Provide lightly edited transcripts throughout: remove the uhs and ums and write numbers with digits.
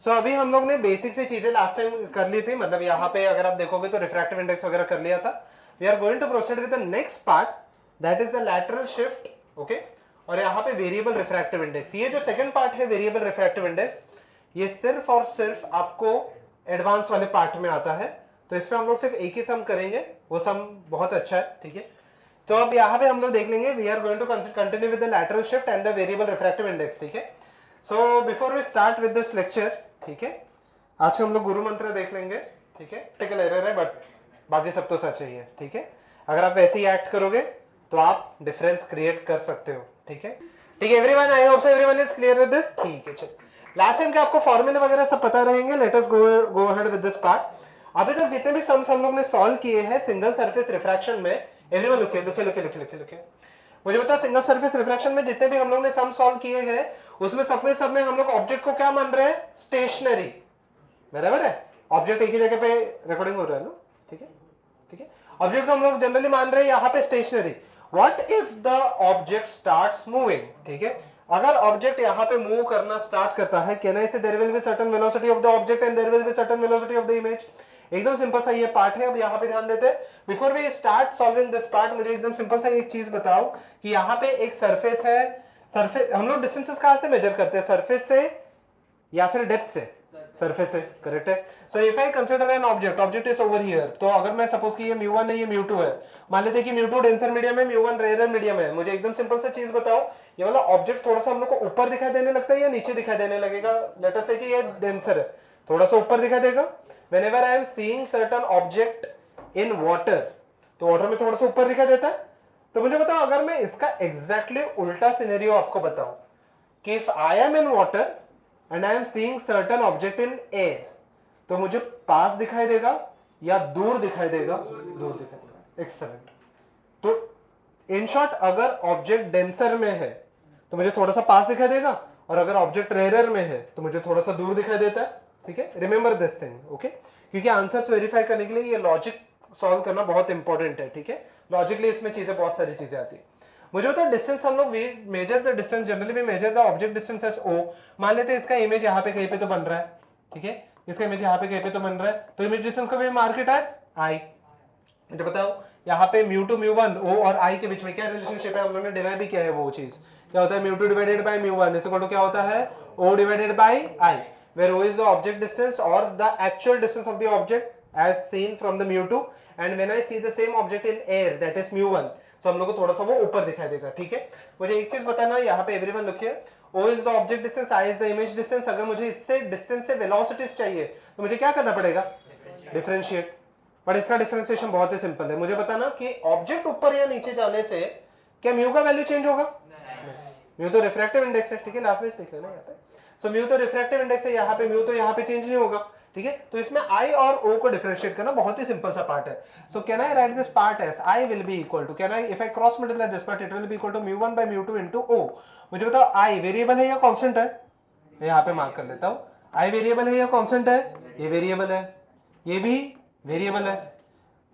सो अभी हम लोग ने बेसिक से चीजें लास्ट टाइम कर ली थी, मतलब यहाँ पे अगर आप देखोगे तो रिफ्रैक्टिव इंडेक्स वगैरह कर लिया था। We are going to proceed with the next part, that is the lateral shift. Okay, और यहाँ पे वेरिएबल रिफ्रैक्टिव इंडेक्स, ये जो सेकंड पार्ट है वेरिएबल रिफ्रैक्टिव इंडेक्स, ये सिर्फ और सिर्फ आपको एडवांस वाले पार्ट में आता है। तो इसमें हम लोग सिर्फ एक ही सम करेंगे, वो सम बहुत अच्छा है, ठीक है। तो अब यहाँ पे हम लोग देख लेंगे, we are going to continue with the lateral shift and the variable refractive index, ठीक है। So before we start with this lecture, ठीक है, आज हम लोग गुरु मंत्र देख लेंगे, ठीक है। टेक्निकल एरर है बट बाकी सब तो सच ही है, ठीक है। अगर आप वैसे ही एक्ट करोगे तो आप डिफरेंस क्रिएट कर सकते हो, ठीक है। ठीक है everyone, I hope so everyone is clear with this, ठीक है। चलो, लास्ट टाइम के आपको फॉर्मूले वगैरह सब पता रहेंगे। Late us go ahead with this part. अभी तक जितने भी सम्स हम लोग ने सॉल्व किए हैं सिंगल सरफेस रिफ्रैक्शन में, एवरीवन लिखे। मुझे बता, सिंगल सरफेस रिफ्रैक्शन में जितने भी हम लोग ने सम सॉल्व किए हैं उसमें सब में हम लोग ऑब्जेक्ट को क्या मान रहे हैं? स्टेशनरी, बराबर है। ऑब्जेक्ट एक ही जगह पे रिकॉर्डिंग हो रहा है ना, ठीक है, ठीक है। ऑब्जेक्ट को हम लोग जनरली मान रहे हैं यहाँ पे stationary. What if the object starts moving, ठीक है। अगर ऑब्जेक्ट यहाँ पे मूव करना स्टार्ट करता है, can I say there will be certain velocity of the object and there will be certain velocity of the image. एकदम सिंपल सा ये पार्ट है। अब यहाँ पे ध्यान देते हैं, before we start solving this part, मुझे एकदम सिंपल सा एक चीज बताओ कि यहाँ पे एक सरफेस है। सरफेस हम लोग डिस्टेंसेस कहाँ से मेजर करते हैं? सरफेस से या फिर डेप्थ से? सरफेस से, करेक्ट है। So if I consider N object is over here, तो अगर मैं सपोज कि ये म्यू1 है, ये म्यू2 है, मान लेते हैं कि म्यू2 डेंसर मीडियम है, म्यू1 रेयर मीडियम है। मुझे एकदम सिंपल सा चीज बताओ, ये वाला ऑब्जेक्ट थोड़ा सा हम लोग को ऊपर दिखाई देने लगता है या नीचे दिखाई देने लगेगा? लेट अस से कि ये डेंसर है, थोड़ा सा ऊपर दिखाई देगा। Whenever I am seeing certain object in water, तो वाटर में थोड़ा सा ऊपर दिखाई देता है। तो मुझे बताओ, अगर मैं इसका एग्जैक्टली उल्टा सिनेरियो आपको बताऊं कि if I am in water and I am seeing certain object in air, तो मुझे पास दिखाई देगा या दूर दिखाई देगा? दूर दिखाई देगा। एक्सेलेंट। तो इन शॉर्ट, अगर ऑब्जेक्ट डेंसर में है तो मुझे थोड़ा सा पास दिखाई देगा, और अगर ऑब्जेक्ट रेयर में है तो मुझे थोड़ा सा दूर दिखाई देता है, ठीक है। रिमेंबर दिस थिंग, ओके, क्योंकि आंसर्स वेरीफाई करने के लिए ये लॉजिक सॉल्व करना बहुत इंपॉर्टेंट है, ठीक है। लॉजिकली इसमें चीजें, बहुत सारी चीजें आती है। मुझे बताओ, डिस्टेंस हम लोग measure the distance, generally we measure the object distance as O. मान लेते हैं इसका इमेज यहाँ पे कहीं पे तो बन रहा है, ठीक है, इसका इमेज यहाँ पे कहीं पे तो बन रहा है, तो इमेज डिस्टेंस को भी मार्क इट एज आई। मुझे बताओ, यहाँ पे म्यू2 म्यू1 ओ और आई के बीच में क्या रिलेशनशिप है? हम लोग ने डिराइव भी किया है वो चीज। क्या होता है? Mu two divided by mu one is equal to क्या होता है? O divided by I, where O is the object distance or the actual distance of the object as seen from the mu2, and when I see the same object in air, that is mu1, तो हम लोग को थोड़ा सा वो ऊपर दिखाई देगा, ठीक है। मुझे एक चीज बताना, यहाँ पे एवरीवन लिखिए, O is the object distance, I is the image distance। अगर मुझे इससे डिस्टेंस से वेलोसिटीज चाहिए तो मुझे क्या करना पड़ेगा? डिफरेंशिएट। बट इसका डिफरेंशिएशन बहुत ही सिंपल है। मुझे बताना कि ऑब्जेक्ट ऊपर या नीचे जाने से क्या म्यू का वैल्यू चेंज होगा? म्यू तो रिफ्रैक्टिव इंडेक्स है, ठीक है, लास्ट में लिख लेना यहाँ पे। सो म्यू तो रिफ्रैक्टिव इंडेक्स है, यहाँ पे म्यू तो यहाँ पे चेंज नहीं होगा, ठीक है। तो इसमें आई और ओ को डिफरेंशिएट करना बहुत ही सिंपल सा पार्ट है। So can I write this part as I will be equal to, can I if I cross multiply this part, it will be equal to mu one by mu two into O. मुझे बताओ, I variable है या constant है? मैं यहाँ पे mark कर लेता हूँ, आई वेरिएबल है या कांस्टेंट है? ये वेरिएबल है, ये भी वेरिएबल है,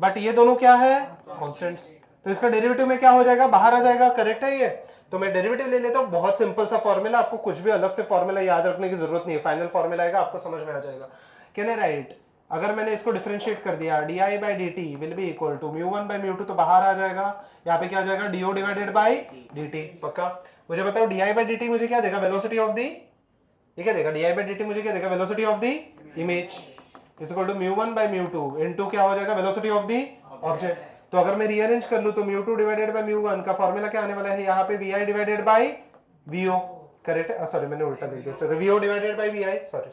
बट ये दोनों क्या है? कांस्टेंट्स। तो इसका डेरिवेटिव में क्या हो जाएगा? बाहर आ जाएगा, करेक्ट है ये। तो मैं डेरिवेटिव ले लेता हूँ, बहुत सिंपल सा फॉर्मूला, आपको कुछ भी अलग से फॉर्मूला याद रखने की जरूरत नहीं है, फाइनल फॉर्मूला आएगा आपको समझ में आ जाएगा। कैन आई राइट, अगर मैंने इसको डिफरेंशिएट कर दिया, D I by D T will be equal to mu one by mu two, तो बाहर आ जाएगा, यहाँ पे क्या आ जाएगा? D O divided by D T. पक्का? मुझे बताओ, D I by D T मुझे क्या देगा? वेलोसिटी ऑफ दी, ये क्या देगा? D I by D T मुझे क्या देगा? Velocity of the image is equal to mu one by mu two into क्या हो जाएगा? Velocity of the object. तो अगर मैं रीअरेंज कर लूं तो म्यू2 डिवाइडेड बाय म्यू1 का फार्मूला क्या आने वाला है? यहाँ पे vi divided by vo, correct है। सॉरी, मैंने उल्टा लिख दिया, तो vo divided by vi, sorry.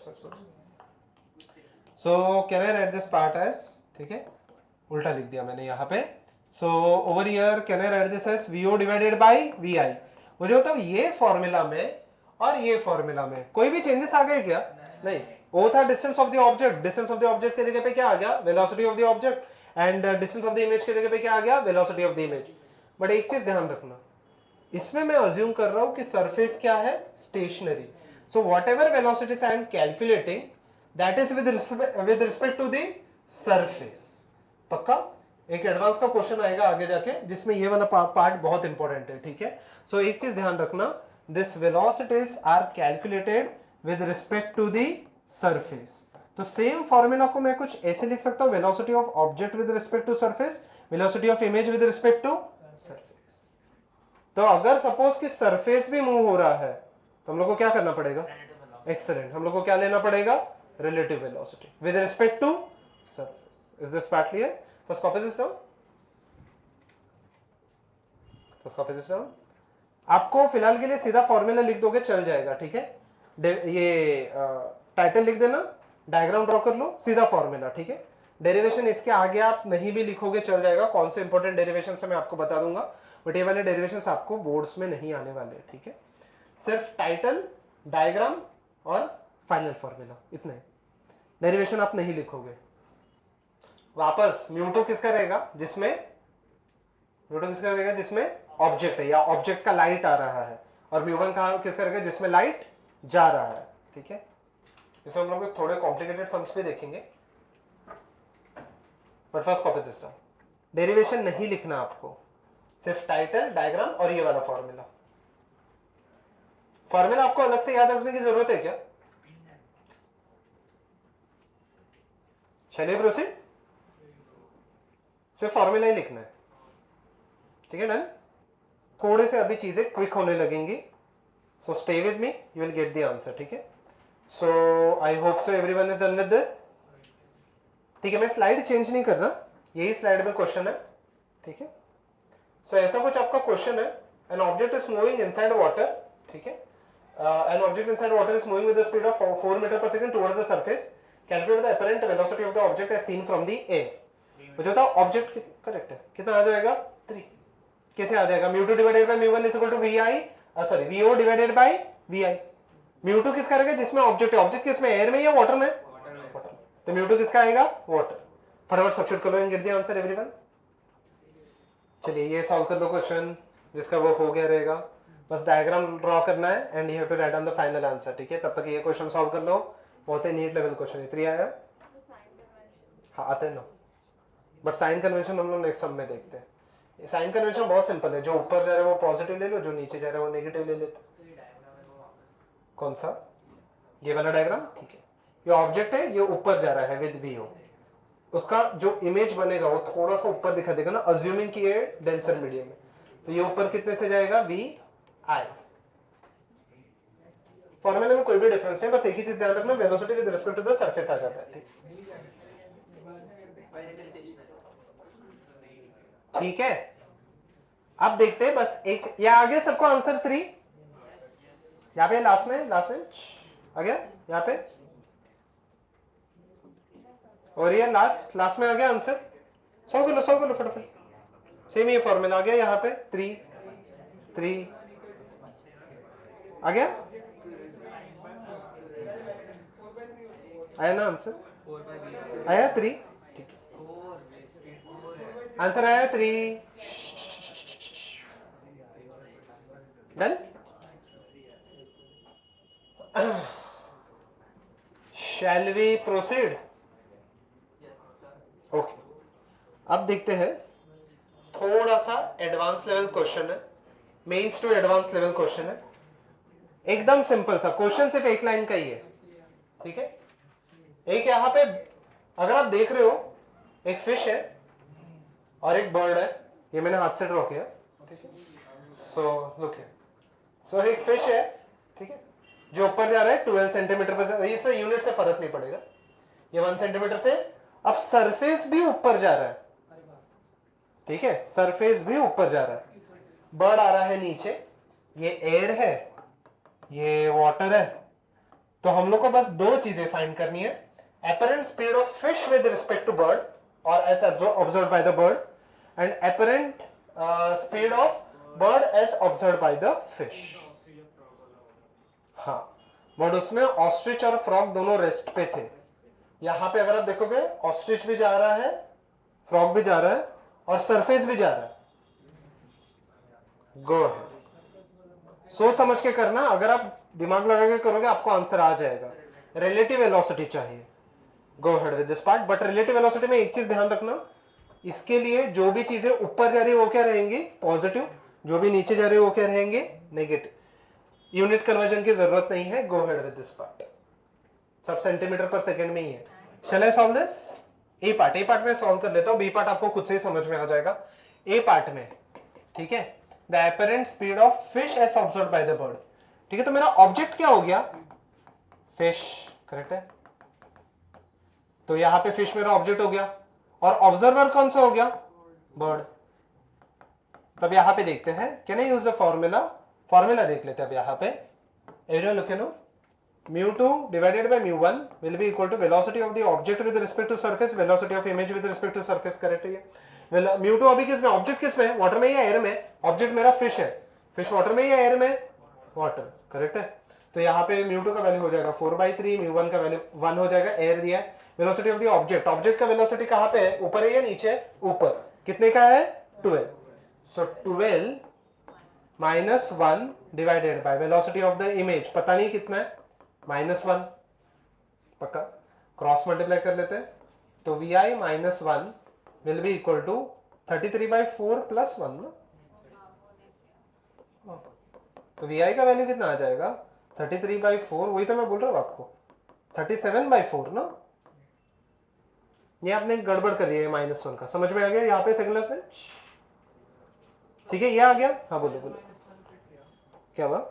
So can I write this part as, ठीक है, उल्टा लिख दिया मैंने यहाँ पे। So over here can I write this as vo divided by vi। मुझे बताओ, ये फॉर्मूला में और ये फॉर्मूला में कोई भी चेंजेस आ गए क्या? नहीं। ओ था distance of the object, distance of the object की जगह पे क्या आ गया? Velocity of the object, and distance of the image की जगह पे क्या आ गया? Velocity of the image. But एक चीज ध्यान रखना, इसमें मैं अज्यूम कर रहा हूं कि सरफेस क्या है? Stationary. So whatever velocities I am calculating, that is with respect to the surface. पक्का? एक एडवांस का क्वेश्चन आएगा आगे जाके जिसमें ये वाला पार्ट बहुत इंपॉर्टेंट है, ठीक है। सो एक चीज ध्यान रखना, this velocities are calculated with respect to the surface. तो सेम फॉर्मूला को मैं कुछ ऐसे लिख सकता हूं, velocity of object with respect to surface, velocity of image with respect to surface. तो अगर सपोज कि सरफेस भी मूव हो रहा है तो हम लोग को क्या करना पड़ेगा? एक्सीलेंट, हम लोग को क्या लेना पड़ेगा? Relative velocity with respect to surface. Is this part clear? First copy this down, first copy this down. आपको फिलहाल के लिए सीधा फॉर्मूला लिख दोगे चल जाएगा, ठीक है? ये टाइटल लिख देना, डायग्राम ड्रॉ कर लो, सीधा फॉर्मूला, ठीक है? डेरिवेशन इसके आगे आप नहीं भी लिखोगे चल जाएगा, कौन से इंपॉर्टेंट डेरिवेशन से मैं आपको बता दूंगा, बट ये वाले डेरिवेशन आपको बोर्ड्स में नहीं आने वाले, ठीक है? सिर्फ टाइटल, डायग्राम और फाइनल फॉर्मूला, इतना ही। डेरिवेशन आप नहीं लिखोगे। वापस म्यू2 किसका रहेगा? जिसमें म्यू2 किसका रहेगा? जिसमें ऑब्जेक्ट है या ऑब्जेक्ट का लाइट आ रहा है, और म्यू1 कहां किसका रहेगा? जिसमें लाइट जा रहा है, ठीक है? इसमें हम लोग थोड़े कॉम्प्लिकेटेड सम्स भी देखेंगे, but first copy this down. Derivation नहीं लिखना आपको, सिर्फ टाइटल, डायग्राम और ये वाला फॉर्मूला। फॉर्मूला आपको अलग से याद रखने की जरूरत है क्या? चलिए प्रोसीड, सिर्फ फॉर्मूला ही लिखना है, ठीक है? डन। थोड़े से अभी चीजें क्विक होने लगेंगी, so stay with me, you will get the answer, ठीक है? So I hope so everyone is done with this, ठीक है? मैं स्लाइड चेंज नहीं कर रहा, यही स्लाइड में क्वेश्चन है, ठीक है? सो ऐसा कुछ आपका क्वेश्चन है, an object is moving inside water, ठीक है? An object inside water is moving with the speed of 4 metre per second towards the surface, calculate the apparent velocity of the object as seen from the air. मुझे बताओ object correct है, कितना आ जाएगा? 3। कैसे आ जाएगा? Mu two divided by mu one is equal to V V O divided by V. Mu two किसका रहेगा? जिसमें ऑब्जेक्ट है। ऑब्जेक्ट किसमें? एयर में या वाटर में? वाटर। तो म्यू2 किसका आएगा? वाटर। फटाफट सब्स्टिट्यूट करो and gate the answer everyone. चलिए ये सॉल्व कर लो क्वेश्चन, जिसका वो हो गया रहेगा, बस डायग्राम ड्रॉ करना है and you have to write down the final answer, ठीक है? तब तक ये क्वेश्चन सॉल्व कर लो, बहुत ही नीट लेवल क्वेश्चन है। 3 आया? हाँ आते हैं ना, बट साइन कन्वेंशन हम लोग नेक्स्ट सम में देखते हैं। साइन कन्वेंशन बहुत सिंपल है, जो ऊपर जा रहा है वो पॉजिटिव ले लो, जो नीचे जा रहा है वो नेगेटिव ले लेते। कौन सा? ये वाला डायग्राम, ठीक है? ये ऑब्जेक्ट है, ये ऊपर जा रहा है विद वीओ, उसका जो इमेज बनेगा वो थोड़ा सा ऊपर दिखा देगा ना, अज्यूमिंग कि ये डेंसर मीडियम है, तो ये ऊपर कितने से जाएगा? वी आई। फॉर्मूले में कोई भी डिफरेंस नहीं, बस एक ही चीज ध्यान रखना, velocity with respect to the surface आ जाता है, ठीक है? अब देखते हैं, बस एक या आगे सबको आंसर 3 यहाँ पे, लास्ट में आ गया यहाँ पे, और ये लास्ट में आ गया आंसर। सॉल्व कर लो फटाफट। सेम ये फॉर्मूला आ गया यहाँ पे, 3 आ गया, आया ना आंसर? आया 3, ठीक है? आंसर आया 3। Done. Shall we proceed? Okay, अब देखते हैं, थोड़ा सा एडवांस लेवल क्वेश्चन है, mains to advance level question है, एकदम सिंपल सा क्वेश्चन, सिर्फ एक लाइन का ही है, ठीक है? एक यहाँ पे अगर आप देख रहे हो, एक फिश है और एक बर्ड है, ये मैंने हाथ से ड्रॉ किया, ठीक है? सो लुक हियर, सो एक फिश है, ठीक है, जो ऊपर जा रहा है 12 सेंटीमीटर पर, इससे यूनिट से फर्क नहीं पड़ेगा, ये 1 सेंटीमीटर से। अब सरफेस भी ऊपर जा रहा है, ठीक है? सरफेस भी ऊपर जा रहा है, बर्ड आ रहा है नीचे, ये एयर है, ये वाटर है, तो हम लोग को बस 2 चीजें फाइंड करनी है, apparent speed of fish with respect to bird or as observed by the bird, and apparent speed of bird as observed by the fish। हाँ, बट उसमें ऑस्ट्रिच और फ्रॉग दोनों रेस्ट पे थे। यहाँ पे अगर आप देखोगे, ऑस्ट्रिच भी जा रहा है, फ्रॉग भी जा रहा है, और सरफेस भी जा रहा है। गो सोच समझ के करना, अगर आप दिमाग लगा के करोगे आपको आंसर आ जाएगा। रिलेटिव वेलोसिटी चाहिए, गो ahead with this part, but relative velocity में एक चीज ध्यान रखना, इसके लिए जो भी चीजें ऊपर जा रही है वो क्या रहेंगी? पॉजिटिव, जो भी नीचे जा रही है वो क्या रहेंगे? नेगेटिव। यूनिट कन्वर्जन की जरूरत नहीं है, go ahead with this part. सब सेंटीमीटर पर सेकंड में ही है। Shall I solve this? A part में सॉल्व कर लेता हूँ, बी पार्ट आपको खुद से ही समझ में आ जाएगा। ए पार्ट में, ठीक है, the apparent speed of fish as observed by the bird. ठीक है, तो मेरा ऑब्जेक्ट क्या हो गया? फिश, करेक्ट है। तो यहां पे फिश मेरा ऑब्जेक्ट हो गया और ऑब्जर्वर कौन सा हो गया? बर्ड। तब यहां पे देखते हैं, can I use the formula देख लेते हैं अब यहां पे। एरिया लिखे लो, mu2 divided by mu1 will be equal to velocity of the object with respect to surface, velocity of image with respect to surface, correct है ये। mu2 अभी किस में, ऑब्जेक्ट किस में, वाटर में या एयर में? ऑब्जेक्ट मेरा फिश है, फिश वाटर में या एयर में? वाटर, करेक्ट है। तो यहाँ पे mu2 का वैल्यू हो जाएगा 4/3, mu1 का वैल्यू 1 हो जाएगा, एयर दिया है। Velocity of the object, object का वेलोसिटी कहाँ पे है, ऊपर है या नीचे? ऊपर। कितने का है? 12। सो 12 minus 1 divided by velocity of the image, पता नहीं कितना है, -1। पक्का क्रॉस मल्टीप्लाई कर लेते हैं, तो vi minus 1 will be equal to 33/4 plus 1 ना। तो vi का वैल्यू कितना आ जाएगा? 33/4, वही तो मैं बोल रहा हूँ आपको, 37/4 ना। ये आपने गड़बड़ कर दिया है -1 का, समझ में आ गया यहाँ पे सेकंड क्लास में? ठीक है, ये आ गया। हाँ बोलो बोलो, क्या हुआ?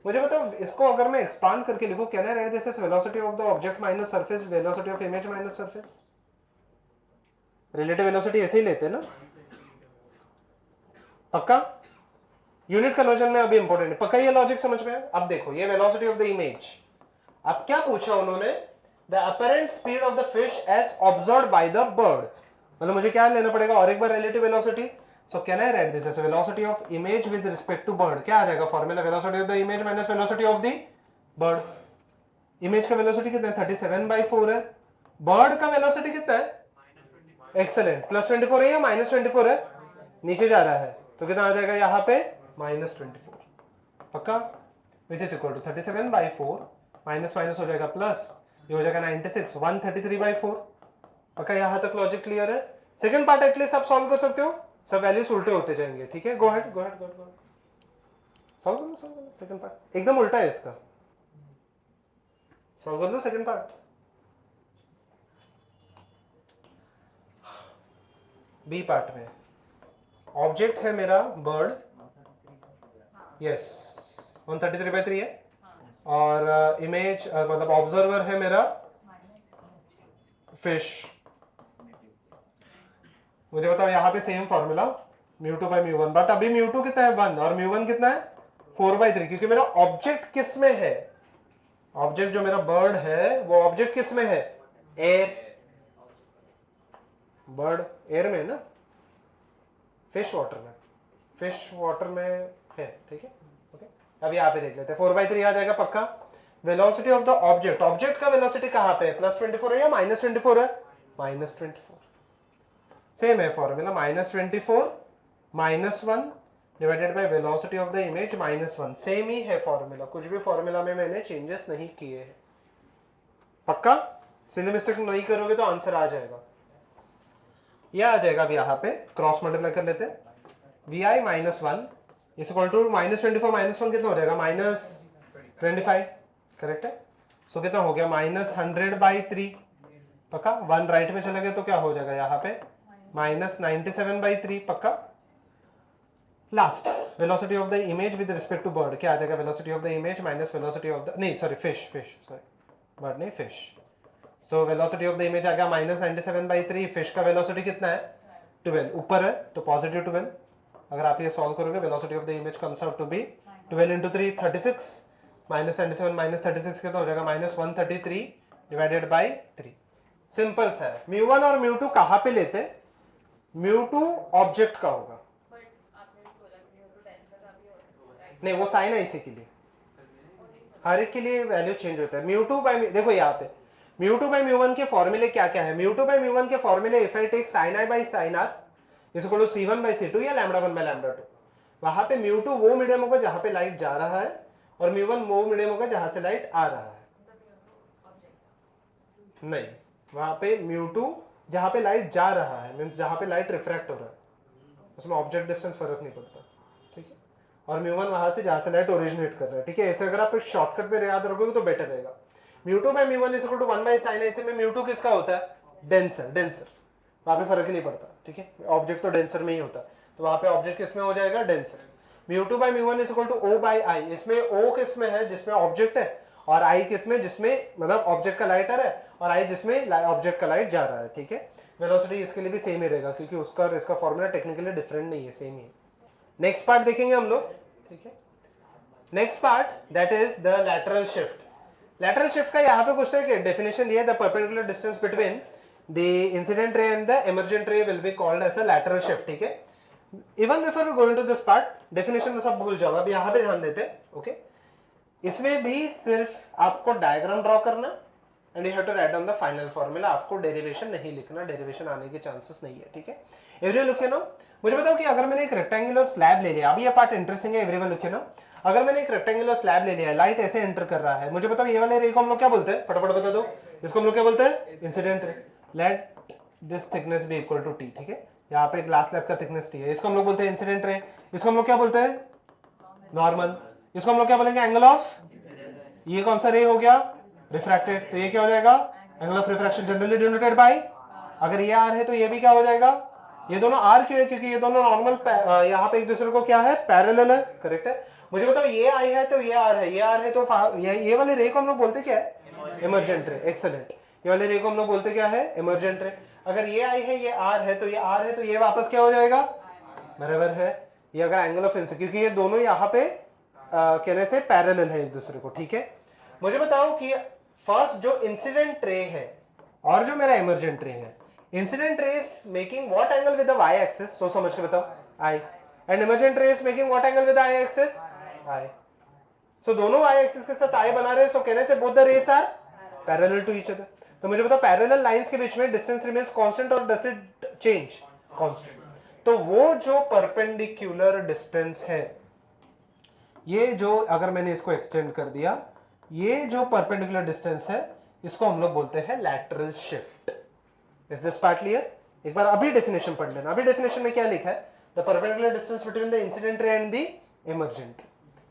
मुझे बताओ, इसको अगर मैं एक्सपांड करके लिखूं, can I write this as velocity of the object minus surface, velocity of image minus surface? Relative velocity ऐसे ही लेते हैं ना, पक्का? यूनिट कन्वर्जन में अभी इंपॉर्टेंट है, पक्का ये लॉजिक समझ में है? अब देखो, ये वेलोसिटी ऑफ द इमेज, अब क्या पूछा उन्होंने? The apparent speed of the fish as observed by the bird. मतलब मुझे क्या लेना पड़ेगा, और एक बार relative velocity. So can I write this as velocity of image with respect to bird? क्या आ जाएगा formula? Velocity of the image minus velocity of the bird. Image का वेलोसिटी कितना है? 37/4 है। बर्ड का वेलोसिटी कितना है? एक्सेलेंट, +24 है या -24 है? नीचे जा रहा है, तो कितना आ जाएगा यहाँ पे? -24। पक्का? Which is equal to 37/4 minus minus हो जाएगा प्लस, ये हो जाएगा 96, 133/4। पक्का यहाँ तक लॉजिक क्लियर है? सेकंड पार्ट एटलीस्ट आप सॉल्व कर सकते हो, सब वैल्यूज उल्टे होते जाएंगे। ठीक है, गो अहेड सॉल्व कर लो सेकंड पार्ट, एकदम उल्टा है इसका, सॉल्व कर लो सेकंड पार्ट। बी पार्ट में ऑब्जेक्ट है मेरा बर्ड, यस 133/3 है, और इमेज मतलब ऑब्जर्वर है मेरा फिश। मुझे बताओ यहाँ पे सेम फॉर्मूला mu2/mu1, बट अभी mu2 कितना है? 1, और mu1 कितना है? 4/3, क्योंकि मेरा ऑब्जेक्ट किस में है? ऑब्जेक्ट जो मेरा बर्ड है वो ऑब्जेक्ट किस में है? एयर। बर्ड एयर में है ना, फिश वाटर में, फिश वाटर में है। ठीक है, ओके। अब यहाँ पे देख लेते हैं, 4/3 आ जाएगा पक्का। Velocity of the object, object का वेलोसिटी कहाँ पे है? +24 है या -24 है? -24। सेम है formula, -24 -1 divided by velocity of the image -1, same ही है फॉर्मूला, कुछ भी फॉर्मूला में मैंने चेंजेस नहीं किए हैं। पक्का? सिंगल मिस्टेक नहीं करोगे तो आंसर आ जाएगा। यह आ जाएगा। अब यहाँ पे क्रॉस मल्टीप्लाई कर लेते हैं, vi minus 1 is equal to -24 -1 कितना हो जाएगा? -25, करेक्ट है। सो कितना हो गया? -100/3। पक्का? 1 राइट में चला गया तो क्या हो जाएगा यहाँ पे? -97/3। पक्का? Last, velocity of the image with respect to bird, क्या आ जाएगा? Velocity of the image minus velocity of the, नहीं सॉरी फिश, सॉरी बर्ड नहीं fish. So velocity of the image आ गया -97/3। फिश का वेलोसिटी कितना है? 12, ऊपर है तो पॉजिटिव 12। अगर आप ये सॉल्व करोगे, velocity of the image comes out to be 12 × 3 36, -97 -36 कितना हो जाएगा? -133 डिवाइडेड बाई 3। सिंपल सा है। mu1 और mu2 कहाँ पे लेते? mu2 ऑब्जेक्ट का होगा, नहीं वो साइन है इसी के लिए, हर एक के लिए वैल्यू चेंज होता है। mu2 देखो यहाँ पे mu2/mu1 के फॉर्मूले क्या क्या है? mu2/mu1 के फॉर्मूले, if I take sin i by sin r is equal to c1/c2 या λ1/λ2। वहां पे mu2 वो मीडियम होगा जहां पे लाइट जा रहा है, और mu1 वो मीडियम होगा जहां से लाइट आ रहा है। नहीं, वहां पे mu2 जहां पे लाइट जा रहा है, मींस जहां पे लाइट रिफ्रैक्ट हो रहा है, उसमें ऑब्जेक्ट डिस्टेंस फर्क नहीं पड़ता। ठीक है, और mu1 वहां से जहां से लाइट ओरिजिनेट कर रहा है। ठीक है, ऐसे अगर आप शॉर्टकट में याद रखोगे तो बेटर रहेगा। म्यू2 बाई म्यू1 is equal to 1 by sine ऐसे में म्यू2 किसका होता है, डेंसर, डेंसर, वहां पे फर्क ही नहीं पड़ता, ठीक है, ऑब्जेक्ट तो डेंसर में ही होता है, तो वहां पे ऑब्जेक्ट किसमें हो जाएगा, डेंसर। म्यू2 बाई म्यू1 is equal to O by I, इसमें ओ किसमें है, जिसमें ऑब्जेक्ट है, और आई किसमें, जिसमें मतलब ऑब्जेक्ट का लाइट आ रहा है, और आई जिसमें ऑब्जेक्ट का लाइट जा रहा है, ठीक है। वेलोसिटी इसके लिए भी सेम ही रहेगा, क्योंकि उसका और इसका फॉर्मूला टेक्निकली डिफरेंट नहीं है, सेम ही है। नेक्स्ट पार्ट देखेंगे हम लोग, ठीक है। Next part that is the lateral shift. Lateral shift का यहाँ पे कुछ तो डेफिनेशन दिया है, the perpendicular distance between the incident ray and the emergent ray will be called as a lateral shift, ठीक है। Even before we go into this part, definition में सब भूल जाओ, अब यहाँ पे ध्यान देते हैं, ओके। इसमें भी सिर्फ आपको डायग्राम ड्रॉ करना and you have to write down the final formula, आपको डेरिवेशन नहीं लिखना, डेरिवेशन आने के चांसेस नहीं है, ठीक है। एवरीवन लुक नो, मुझे बताओ कि अगर मैंने एक रेक्टेंगुलर स्लैब ले लिया, अभी ये पार्ट इंटरेस्टिंग है, एवरीवन लुक नो, अगर मैंने एक रेक्टेंगुलर स्लैब ले लिया, लाइट ऐसे एंटर कर रहा है, मुझे बताओ ये वाले रे को हम लोग क्या बोलते हैं, फटाफट बता दो, इसको हम लोग क्या बोलते हैं, incident ray. Let this thickness be equal to T, ठीक है, यहाँ पे ग्लास स्लैब का थिकनेस टी है, इसको हम लोग बोलते हैं इंसिडेंट रे, इसको हम लोग क्या बोलते हैं, नॉर्मल, इसको हम लोग क्या बोलेंगे, एंगल ऑफ, ये कौन सा रे हो गया, रिफ्रैक्टेड, तो ये क्या हो जाएगा, angle of refraction generally denoted by, अगर ये आर है तो ये भी क्या हो जाएगा, ये दोनों आर क्यों है, क्योंकि ये दोनों नॉर्मल यहाँ पे एक दूसरे को क्या है, पैरेलल है, करेक्ट है। मुझे बताओ ये आई है तो ये आर है, ये आर है तो ये वाले रे को हम लोग बोलते क्या है, इमर्जेंट रे, एक्सेलेंट। ये वाले रे को हम लोग बोलते क्या है, इमर्जेंट रे। अगर ये आई है, ये आर है, तो ये आर है तो ये वापस क्या हो जाएगा, बराबर है, ये अगर एंगल ऑफ इंसिडेंस, क्योंकि ये दोनों यहाँ पे कहने से पैरेलल है एक दूसरे को, ठीक है। मुझे बताओ कि फर्स्ट जो इंसिडेंट रे है और जो मेरा इमर्जेंट रे है, incident ray is making what angle with the Y axis, so समझ के बताओ, I, and emergent ray is making what angle with the I axis, I. So दोनों वाई एक्सिस के साथ आई बना रहे हैं, सो कहने से both the rays are parallel to each other. तो मुझे बताओ पैरेलल लाइंस के बीच में डिस्टेंस रिमेन्स कांस्टेंट और डज इट चेंज, कांस्टेंट। तो वो जो परपेंडिकुलर डिस्टेंस है, ये जो अगर मैंने इसको एक्सटेंड कर दिया, ये जो परपेंडिकुलर डिस्टेंस है, इसको हम लोग बोलते हैं lateral shift. Is this part clear? एक बार अभी डेफिनेशन पढ़ लेना। अभी डेफिनेशन में क्या लिखा है, the perpendicular distance between the incident ray and the emergent,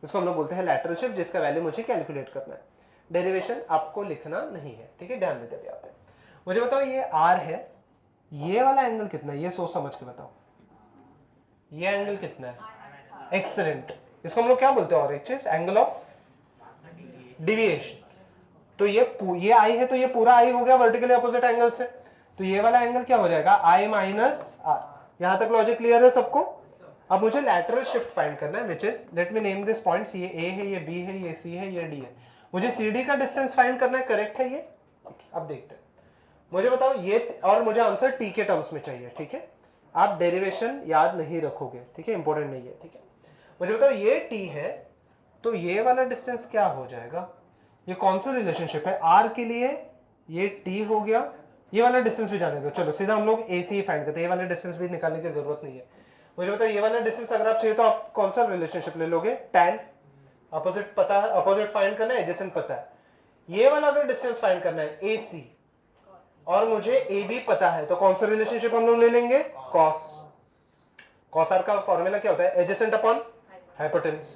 इसको हम लोग बोलते हैं लैटरल शिफ्ट, जिसका वैल्यू मुझे कैलकुलेट करना है। डेरिवेशन आपको लिखना नहीं है, ठीक है, ध्यान देते हैं यहाँ पे। मुझे बताओ ये आर है, ये वाला एंगल कितना है, ये सोच समझ के बताओ, ये एंगल कितना है, एक्सीलेंट। इसको हम लोग क्या बोलते हैं, और एक चीज, एंगल ऑफ डिविएशन। तो ये आई है तो ये पूरा आई हो गया वर्टिकली अपोजिट एंगल से, तो ये वाला एंगल क्या हो जाएगा, आई माइनस आर। यहां तक लॉजिक क्लियर है सबको? अब मुझे लैटरल शिफ्ट फाइंड करना है, which is, let me name this points, ये ए है, ये बी है, ये सी है, ये डी है। मुझे सी डी का डिस्टेंस फाइंड करना है, करेक्ट है ये? अब देखते हैं, मुझे बताओ ये, और मुझे आंसर टी के टर्म्स में चाहिए, ठीक है। आप डेरिवेशन याद नहीं रखोगे, ठीक है, इंपॉर्टेंट नहीं है, ठीक है। मुझे बताओ ये टी है, तो ये वाला डिस्टेंस क्या हो जाएगा, ये कौन सा रिलेशनशिप है, आर के लिए ये टी हो गया, ये वाला डिस्टेंस भी जाने दो, चलो सीधा हम लोग ए सी फाइंड करते हैं, ये वाला डिस्टेंस भी निकालने की जरूरत नहीं है। मुझे बताओ ये वाला डिस्टेंस अगर आप चाहिए तो आप कौन सा रिलेशनशिप ले लोगे, tan, अपोजिट पता है, अपोजिट फाइंड करना है, एडजेसेंट पता है। ये वाला अगर डिस्टेंस फाइंड करना है ए सी, और मुझे ए बी पता है, तो कौन सा रिलेशनशिप हम लोग ले लेंगे, कॉस। कॉस आर का फॉर्मूला क्या होता है, एडजेसेंट अपॉन हाइपोटेन्यूज।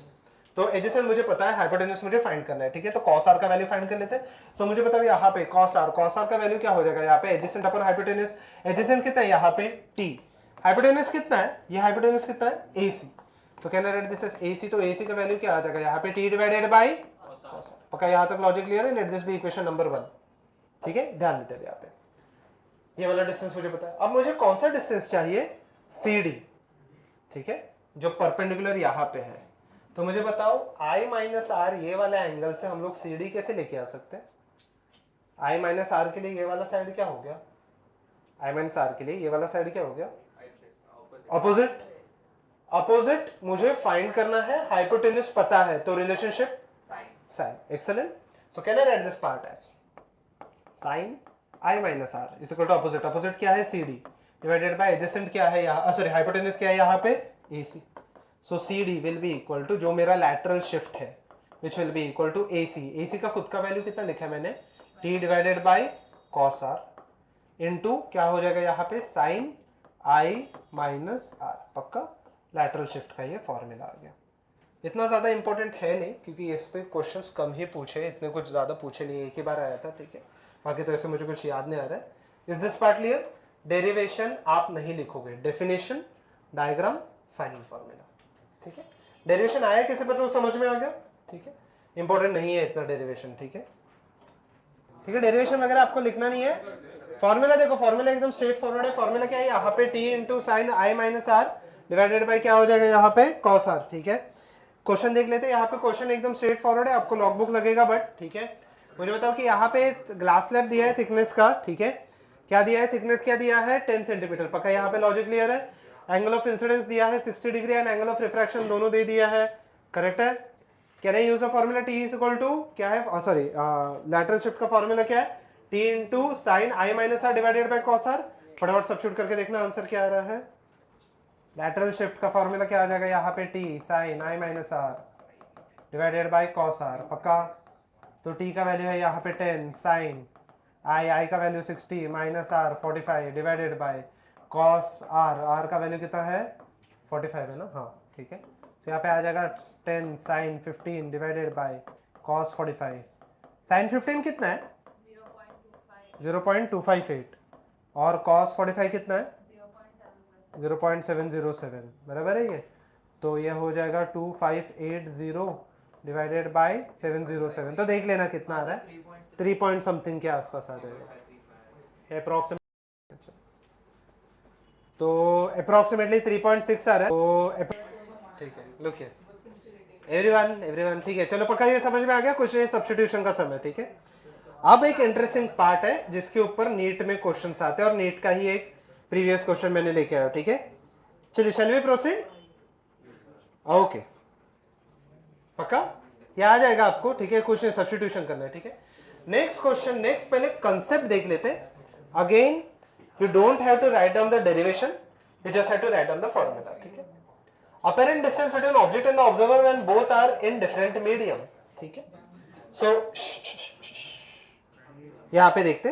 तो एडजेसेंट मुझे पता है, हाइपोटेन्यूज मुझे फाइंड करना है, ठीक है। तो कॉस आर का वैल्यू फाइंड कर लेते हैं। सो मुझे बताओ यहाँ पे कॉस आर का वैल्यू क्या हो जाएगा, यहाँ पे एडजेसेंट अपॉन हाइपोटेन्यूज। एडजेसेंट कितना है, यहाँ पे टी, हाइपोटेन्यूज कितना है, ये हाइपोटेन्यूज कितना है, AC। तो can I write this as AC, तो AC का वैल्यू क्या आ जाएगा, यहाँ पे T डिवाइडेड बाय cos। पक्का यहाँ तक लॉजिक क्लियर है? Let this be equation number 1, ठीक है, ध्यान देते हैं यहाँ पे। ये वाला डिस्टेंस मुझे पता है। अब मुझे कौन सा डिस्टेंस चाहिए, CD, ठीक है, जो परपेंडिकुलर यहाँ पे है। तो मुझे बताओ I माइनस R, ये वाला एंगल से हम लोग CD कैसे लेके आ सकते हैं? I माइनस R के लिए ये वाला साइड क्या हो गया, I माइनस R के लिए ये वाला साइड क्या हो गया, अपोजिट। अपोजिट मुझे फाइंड करना है, हाइपोटेन्यूज पता है, तो relationship sine, excellent. So can I write this part as sine I minus R is equal to opposite, opposite क्या है CD डिवाइडेड बाय एडजेसेंट क्या है यहाँ, सॉरी हाइपोटेन्यूज क्या है यहाँ पे, AC। So CD will be equal to जो मेरा लैटरल शिफ्ट है, which will be equal to AC का खुद का वैल्यू कितना लिखा है मैंने, T divided by cos R into क्या हो जाएगा यहाँ पे, साइन I माइनस R। पक्का लैटरल शिफ्ट का ये फॉर्मूला आ गया। इतना ज़्यादा इंपॉर्टेंट है नहीं, क्योंकि इस पे क्वेश्चंस कम ही पूछे, इतने कुछ ज़्यादा पूछे नहीं, एक ही बार आया था, ठीक है। बाकी तो ऐसे मुझे कुछ याद नहीं आ रहा है। Is this part clear? Derivation आप नहीं लिखोगे, डेफिनेशन, डायग्राम, फाइनल फॉर्मूला, ठीक है। डेरिवेशन आया किसी पर तो समझ में आ गया, ठीक है। इंपॉर्टेंट नहीं है इतना डेरिवेशन, ठीक है, ठीक है। डेरिवेशन वगैरह आपको लिखना नहीं है। फॉर्मूला देखो, फॉर्मूला एकदम स्ट्रेट फॉरवर्ड है। फॉर्मूला क्या है, यहाँ पे T into sine i minus r divided by क्या हो जाएगा यहाँ पे कॉस आर, ठीक है। क्वेश्चन देख लेते हैं। यहाँ पे क्वेश्चन एकदम स्ट्रेट फॉरवर्ड है, आपको लॉग बुक लगेगा बट, ठीक है। मुझे बताओ कि यहाँ पे ग्लास स्लैब दिया है थिकनेस का, ठीक है। क्या दिया है, थिकनेस क्या दिया है 10 सेंटीमीटर, पक्का यहाँ पे लॉजिक क्लियर है। एंगल ऑफ इंसिडेंस दिया है 60 डिग्री एंड एंगल ऑफ रिफ्रैक्शन दोनों दे दिया है, करेक्ट है। Can I use a formula t is equal to क्या है, सॉरी लैटरल शिफ्ट का फॉर्मूला क्या है, t into sine i minus r divided by cos r. फटाफट सब्स्टिट्यूट करके देखना आंसर क्या आ रहा है। लैटरल शिफ्ट का फॉर्मूला क्या आ जाएगा यहाँ पे, t sine i minus r divided by cos r, पक्का। तो टी का वैल्यू है यहाँ पे 10 साइन आई का value 60 minus r 45 divided by cos r का वैल्यू कितना है 45 है ना, हाँ ठीक है। तो यहाँ पे आ जाएगा 10 sine 15 divided by cos 45। Sine 15 कितना है 0.258 और कॉस 45 कितना है 0.707, बराबर है ये। तो ये हो जाएगा 2580 डिवाइडेड बाई 707। तो देख लेना कितना आ रहा है, 3 पॉइंट समथिंग के आसपास आ जाएगा अप्रोक्सीमेट। तो अप्रोक्सीमेटली 3.6 आ रहा है। तो ठीक है, लुक हियर एवरीवन, ठीक है। चलो पक्का ये समझ में आ गया, कुछ सब्स्टिट्यूशन का समय, ठीक है। अब एक इंटरेस्टिंग पार्ट है जिसके ऊपर नीट में क्वेश्चंस आते हैं और नीट का ही एक प्रीवियस क्वेश्चन मैंने लेके आया, ठीक है। चलिए शैल वी प्रोसीड, ओके। पक्का ये आ जाएगा आपको, ठीक है। कुछ सब्स्टिट्यूशन करना है, ठीक है। नेक्स्ट क्वेश्चन, नेक्स्ट पहले कंसेप्ट देख लेते हैं। Again you don't have to write down the derivation, you just have to write down the formula, ठीक है। apparent distance between object and the observer when both are in different medium, ठीक है। so यहाँ पे देखते,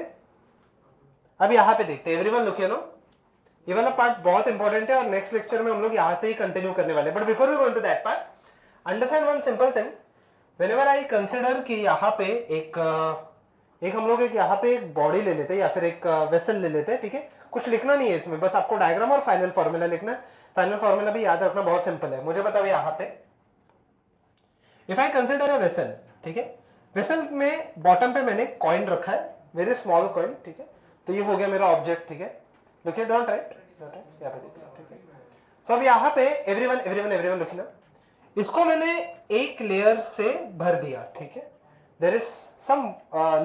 अब यहाँ पे देखते, एवरीवन लुक हियर नो, ये वाला पार्ट बहुत इंपॉर्टेंट है और नेक्स्ट लेक्चर में हम लोग यहाँ से ही कंटिन्यू करने वाले हैं। But before we go into that part, understand one simple thing. Whenever I consider कि यहाँ पे एक हम लोग एक यहाँ पे एक बॉडी ले लेते हैं या फिर एक वेसल ले लेते हैं, ठीक है। कुछ लिखना नहीं है इसमें, बस आपको डायग्राम और फाइनल फॉर्मूला लिखना है। फाइनल फॉर्मूला भी याद रखना, बहुत सिंपल है। मुझे बताओ यहाँ पे if I consider a vessel, ठीक है। वेसल में बॉटम पे मैंने कॉइन रखा है, वेरी स्मॉल कॉइन, ठीक है। तो ये हो गया मेरा ऑब्जेक्ट, ठीक है। लुक हियर, डोंट राइट, यहाँ पे देखिए, ठीक है। सो अब यहाँ पे एवरीवन लिखना, इसको मैंने एक लेयर से भर दिया, ठीक है। देयर इज सम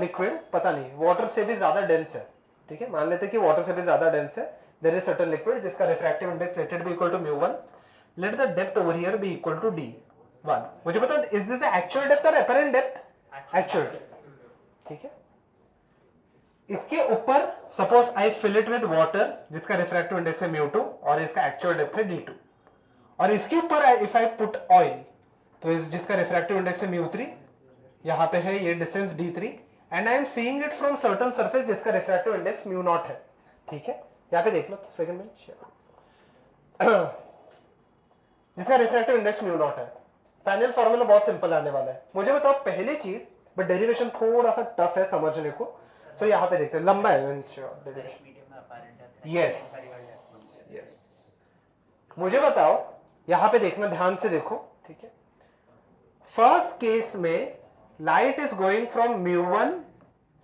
लिक्विड, पता नहीं वाटर से भी ज्यादा डेंस है, ठीक है। मान लेते हैं कि वाटर से भी ज्यादा डेंस है। देयर इज सर्टेन लिक्विड जिसका refractive index let it be equal to μ1, let the depth over here be equal to d1। मुझे पता है is this the actual depth और अपेरेंट डेप्थ, एक्चुअल डेप्थ, ठीक है। इसके ऊपर suppose I fill it with water जिसका refractive index है μ2 और इसका एक्चुअल डेप्थ है d2, और इसके ऊपर इफ आई पुट ऑयल तो जिसका रिफ्रैक्टिव इंडेक्स है μ3, यहाँ पे है ये distance d3 and I am seeing it from certain surface जिसका रिफ्रैक्टिव इंडेक्स μ0 है, ठीक है। यहाँ पे देख लो सेकंड में, जिसका रिफ्रैक्टिव इंडेक्स μ0 है। फाइनल फॉर्मूला बहुत सिंपल आने वाला है। मुझे बताओ पहली चीज, बट डेरिवेशन थोड़ा सा टफ है समझने को, सो यहाँ पे देखते हैं, लंबा है यस। मुझे बताओ यहाँ पे देखना, ध्यान से देखो, ठीक है। फर्स्ट केस में लाइट इज गोइंग फ्रॉम μ1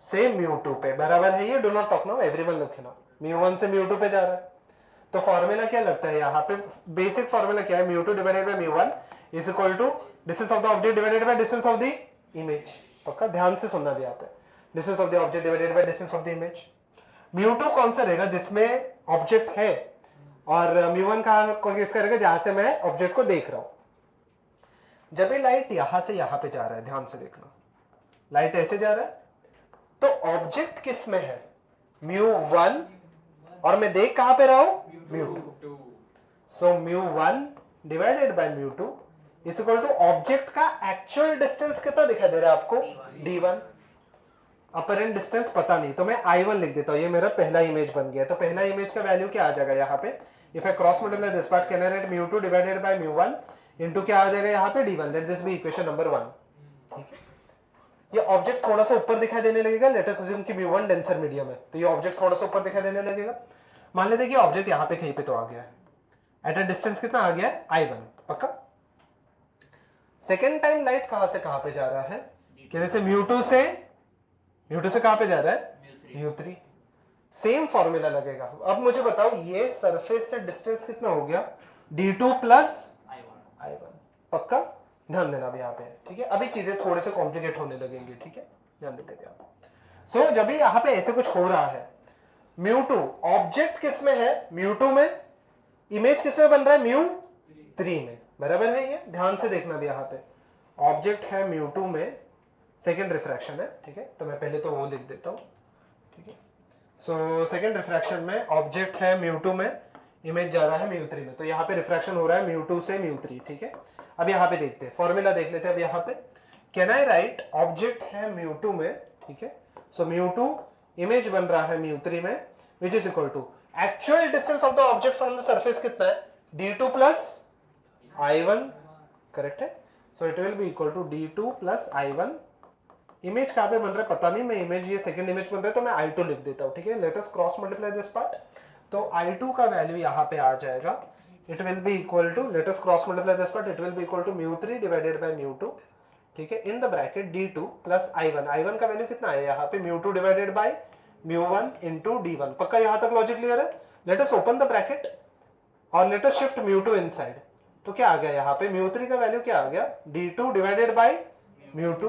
से μ2 पे, बराबर है ये, do not talk now, everyone look here, μ1 से μ2 पे जा रहा है। तो फॉर्मूला क्या लगता है यहाँ पे, बेसिक फॉर्मूला क्या है, μ2 divided by μ1 is equal to distance of the object divided by distance of the image. पक्का ध्यान से सुनना भी आता है, distance of the object divided by distance of the image. μ2 कौन सा रहेगा, जिसमें ऑब्जेक्ट है, और μ1 का किसका रहेगा, जहां से मैं ऑब्जेक्ट को देख रहा हूं। जब ये लाइट यहां से यहां पे जा रहा है, ध्यान से देखना, लाइट ऐसे जा रहा है, तो ऑब्जेक्ट किस में है, μ1, और मैं देख कहां पे रहा हूं, μ2। So μ1 divided by μ2 is equal to object का एक्चुअल डिस्टेंस कितना दिखाई दे रहा है आपको, d1। अपरेंट डिस्टेंस पता नहीं, तो मैं i1 लिख देता हूं, ये मेरा पहला इमेज बन गया। तो पहला इमेज का वैल्यू क्या आ जाएगा यहाँ पे, if I cross multiply this part, can I write μ2 divided by μ1 into क्या आ जाएगा यहाँ पे d1, let this be equation number 1। ठीक है, ये ऑब्जेक्ट थोड़ा सा ऊपर दिखाई देने लगेगा, लेट अस अज्यूम कि mu1 डेंसर मीडियम है, तो ये ऑब्जेक्ट थोड़ा सा ऊपर दिखाई देने लगेगा। मान लेते हैं कि ऑब्जेक्ट यहाँ पे कहीं पे तो आ गया है, एट अ डिस्टेंस कितना आ गया है I1, पक्का। सेकेंड टाइम लाइट कहां से कहां पे जा रहा है, कहने से mu2 से कहां पे जा रहा है, mu3। सेम फॉर्मूला लगेगा। अब मुझे बताओ ये सरफेस से डिस्टेंस कितना हो गया, d2 प्लस I1, पक्का। ध्यान देना भी यहाँ पे, ठीक है। अभी चीजें थोड़े से कॉम्प्लिकेट होने लगेंगी, ठीक है, ध्यान देते हैं आप। सो जब भी यहाँ पे ऐसे कुछ हो रहा है, mu2 ऑब्जेक्ट किस में है, mu2 में, इमेज किस में बन रहा है, mu3 में, बराबर है। ये ध्यान से देखना भी, यहाँ पे ऑब्जेक्ट है mu2 में, सेकेंड रिफ्रैक्शन है, ठीक है। तो मैं पहले तो वो लिख देता हूँ, ठीक है। सो सेकेंड रिफ्रैक्शन में ऑब्जेक्ट है mu2 में, इमेज जा रहा है mu3 में, तो यहाँ पे रिफ्रैक्शन हो रहा है mu2 से mu3, ठीक है। अब यहाँ पे देखते हैं, फॉर्मूला देख लेते हैं। अब यहाँ पे कैन आई राइट, ऑब्जेक्ट है mu2 में, ठीक है। सो mu2 इमेज बन रहा है mu3 में, which is equal to actual distance of the object from the surface कितना है, d2 प्लस I1, करेक्ट है। So it will be equal to d2 plus I1। Image कहां पे बन रहा है पता नहीं, मैं इमेज, ये सेकंड इमेज बन रहा है तो मैं I2 लिख देता हूं, ठीक है। Let us cross multiply this part, तो I2 का वैल्यू यहाँ पे आ जाएगा, it will be equal to, let us cross multiply this part, it will be equal to mu3 divided by mu2, ठीक है, इन the bracket d2 plus I1। I1 का value कितना है यहाँ पे, mu2 divided by mu1 into d1, पक्का। यहाँ तक लॉजिक क्लियर है। Let us open the bracket और let us shift mu2 inside, तो क्या आ गया यहाँ पे, mu3 का वैल्यू क्या आ गया, d2 डिवाइडेड बाय mu2,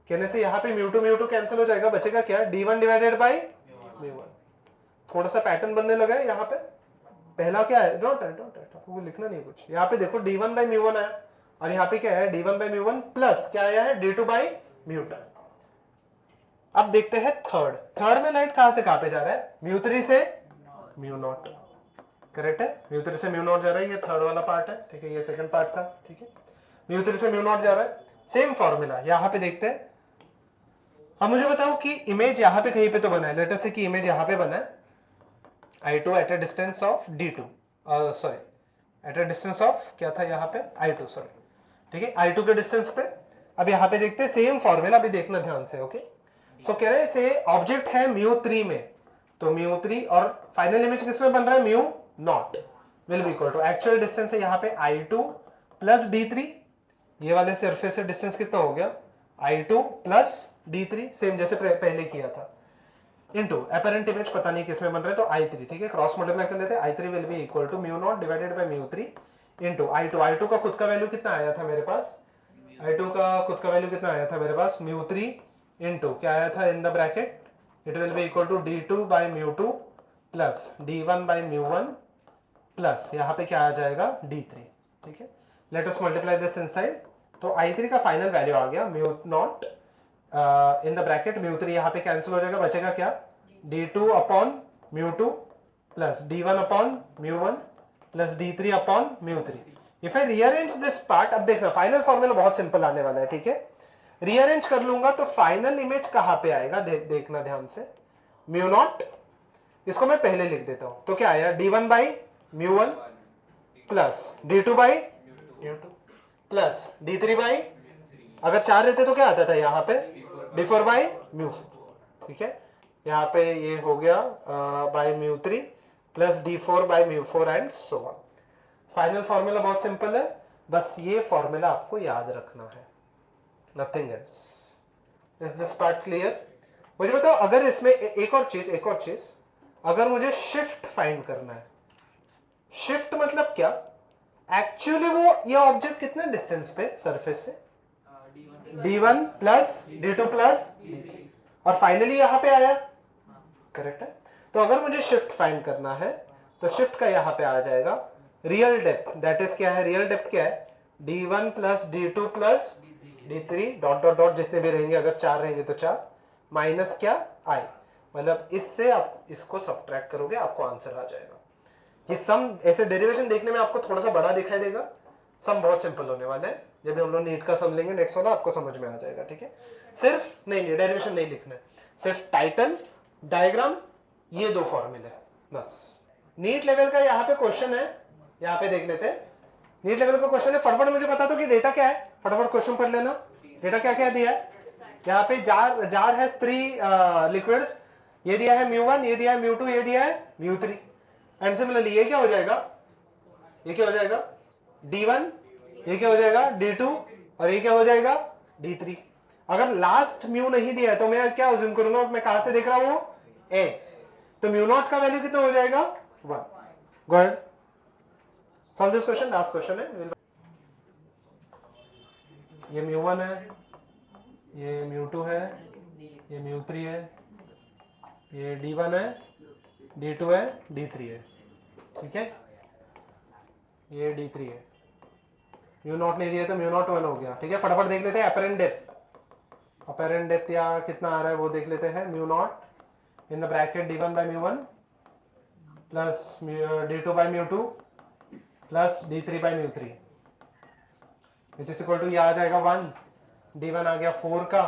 कहने से यहाँ पे mu2 कैंसिल हो जाएगा, बचेगा क्या, d1 डिवाइडेड बाय mu1। थोड़ा सा पैटर्न बनने लगा है यहाँ पे। पहला क्या है, डोंट आपको लिखना नहीं कुछ, यहाँ पे देखो d1 बाय mu1 आया, और यहाँ पे क्या है, d1 बाय mu1 प्लस क्या आया है, d2 बाय mu2। अब देखते हैं थर्ड में लाइट कहां से कहां पे जा रहा है, mu3 से mu0, करेक्ट है। mu3 से mu0 जा रहा है, ये थर्ड वाला पार्ट है, ठीक है, ये सेकंड पार्ट था, ठीक है। mu3 से mu0 जा रहा है, सेम फॉर्मूला यहाँ पे देखते हैं। अब मुझे बताओ कि इमेज यहाँ पे कहीं पे तो बना है, लेट अस से कि इमेज यहाँ पे बना है, I2 at a distance of d2, sorry at a distance of क्या था यहाँ पे, I2, सॉरी, ठीक है, I2 के डिस्टेंस पे। अब यहाँ पे देखते हैं सेम फॉर्मूला, अभी देखना ध्यान से, ओके। सो कह रहे से ऑब्जेक्ट है mu3 में, तो mu3 और फाइनल इमेज किस में बन रहा है, mu0 will be equal to actual distance है यहाँ पे I2 प्लस d3, ये वाले सरफेस से डिस्टेंस कितना हो गया, I2 प्लस d3, सेम जैसे पहले किया था, इनटू अपरेंट इमेज पता नहीं किस में बन रहा है, तो I3, ठीक है, क्रॉस मल्टीप्लाई कर लेते हैं। I3 will be equal to mu0 divided by mu3 into I2 का खुद का वैल्यू कितना आया था मेरे पास, I2 का खुद का वैल्यू कितना आया था मेरे पास, mu3 इनटू क्या आया था in the bracket, it will be equal to d2 by mu2 plus d1 by mu1 plus यहाँ पे क्या आ जाएगा, d3, ठीक है। Let us multiply this inside, तो I3 का फाइनल वैल्यू आ गया mu0 in the bracket, mu3 यहाँ पे कैंसिल हो जाएगा, बचेगा क्या, d2 upon mu2 plus d1 upon mu1 plus d3 upon mu3। If I rearrange this part, अब देखना फाइनल फॉर्मूला बहुत सिंपल आने वाला है, ठीक है। रीअरेंज कर लूंगा तो फाइनल इमेज कहां पे आएगा, देखना ध्यान से, mu0, इसको मैं पहले लिख देता हूं, तो क्या आया, d1 by mu1 plus d2 by mu2 plus d3 by, अगर 4 रहते तो क्या आता था यहाँ पे, d4 बाई mu4, ठीक है। यहाँ पे ये हो गया by mu3 plus d4 by mu4 and so on. Final formula बहुत सिंपल है, बस ये फॉर्मूला आपको याद रखना है, nothing else. Is this part clear? मुझे बताओ, अगर इसमें एक और चीज, अगर मुझे शिफ्ट फाइंड करना है, शिफ्ट मतलब क्या, एक्चुअली वो ये ऑब्जेक्ट कितने डिस्टेंस पे सरफेस से, d1 plus d2 plus d3, और फाइनली यहां पे आया, करेक्ट है। तो अगर मुझे शिफ्ट फाइंड करना है तो शिफ्ट का यहां पे आ जाएगा रियल डेप्थ, दैट इज क्या है, रियल डेप्थ क्या है, d1 plus d2 plus d3 dot dot dot जितने भी रहेंगे, अगर 4 रहेंगे तो 4 माइनस क्या i, मतलब इससे आप इसको सब्ट्रैक्ट करोगे, आपको आंसर आ जाएगा। ये सम ऐसे डेरिवेशन देखने में आपको थोड़ा सा बड़ा दिखाई देगा, सम बहुत सिंपल होने वाला है। जब हम लोग नीट का सम लेंगे नेक्स्ट वाला, आपको समझ में आ जाएगा, ठीक है। सिर्फ नहीं डेरिवेशन नहीं लिखना है, सिर्फ टाइटल, डायग्राम, ये 2 फॉर्मूले बस। नीट लेवल का यहाँ पे क्वेश्चन है, यहाँ पे देख लेते हैं। नीट लेवल का क्वेश्चन है, फटाफट मुझे बता दो कि डेटा क्या है, फटाफट क्वेश्चन पढ़ लेना। डेटा क्या क्या दिया है यहाँ पे, जार है 3 लिक्विड्स, ये दिया है μ1, ये दिया है μ2, ये दिया है μ3। एंड सिमिलरली ये क्या हो जाएगा, ये क्या हो जाएगा D1, ये क्या हो जाएगा D2, और ये क्या हो जाएगा D3। अगर लास्ट म्यू नहीं दिया है तो मैं क्या अज्यूम करूंगा, मैं कहां से देख रहा हूं A, तो μ0 का वैल्यू कितना हो जाएगा 1। Go ahead solve this question, last question है। ये μ1 है, ये μ2 है, ये μ3 है, ये D1 है, D2 है, D3 है, ठीक है, ये D3 है। μ0 नहीं दिया तो μ0 1 हो गया, ठीक है। फटाफट देख लेते हैं अपरेंट डेप्थ, अपरेंट डेप्थ या कितना आ रहा है वो देख लेते हैं। μ0 in the bracket D1 by μ1 plus D2 by μ2 plus D3 by μ3 which is equal to, ये आ जाएगा 1, D1 आ गया 4 का,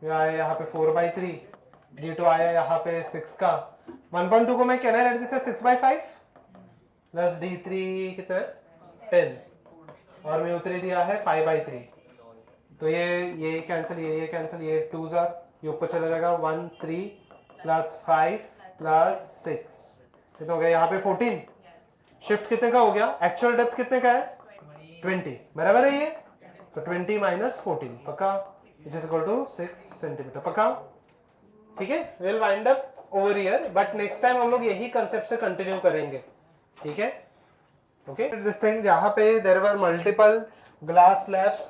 ये आया यहाँ पे 4/3, D2 आया यहाँ पे 6 का। 1.2 को मैं कहना है 6/5 प्लस D3 कितना 10 और μ3 दिया है 5/3, तो ये कैंसिल, ये कैंसिल, ये 2 ये ऊपर चला जाएगा 1 3 प्लस 5 प्लस 6, कितना हो गया यहाँ पे 14। शिफ्ट कितने का हो गया, एक्चुअल डेप्थ कितने का है 20, बराबर है ये, तो 20 माइनस 14 पक्का, it is equal to 6 centimetre पक्का, ठीक है। Will wind up over here, but next time हम लोग यही कंसेप्ट से कंटिन्यू करेंगे, ठीक है। ओके, दिस थिंग जहां पे there were multiple glass slabs,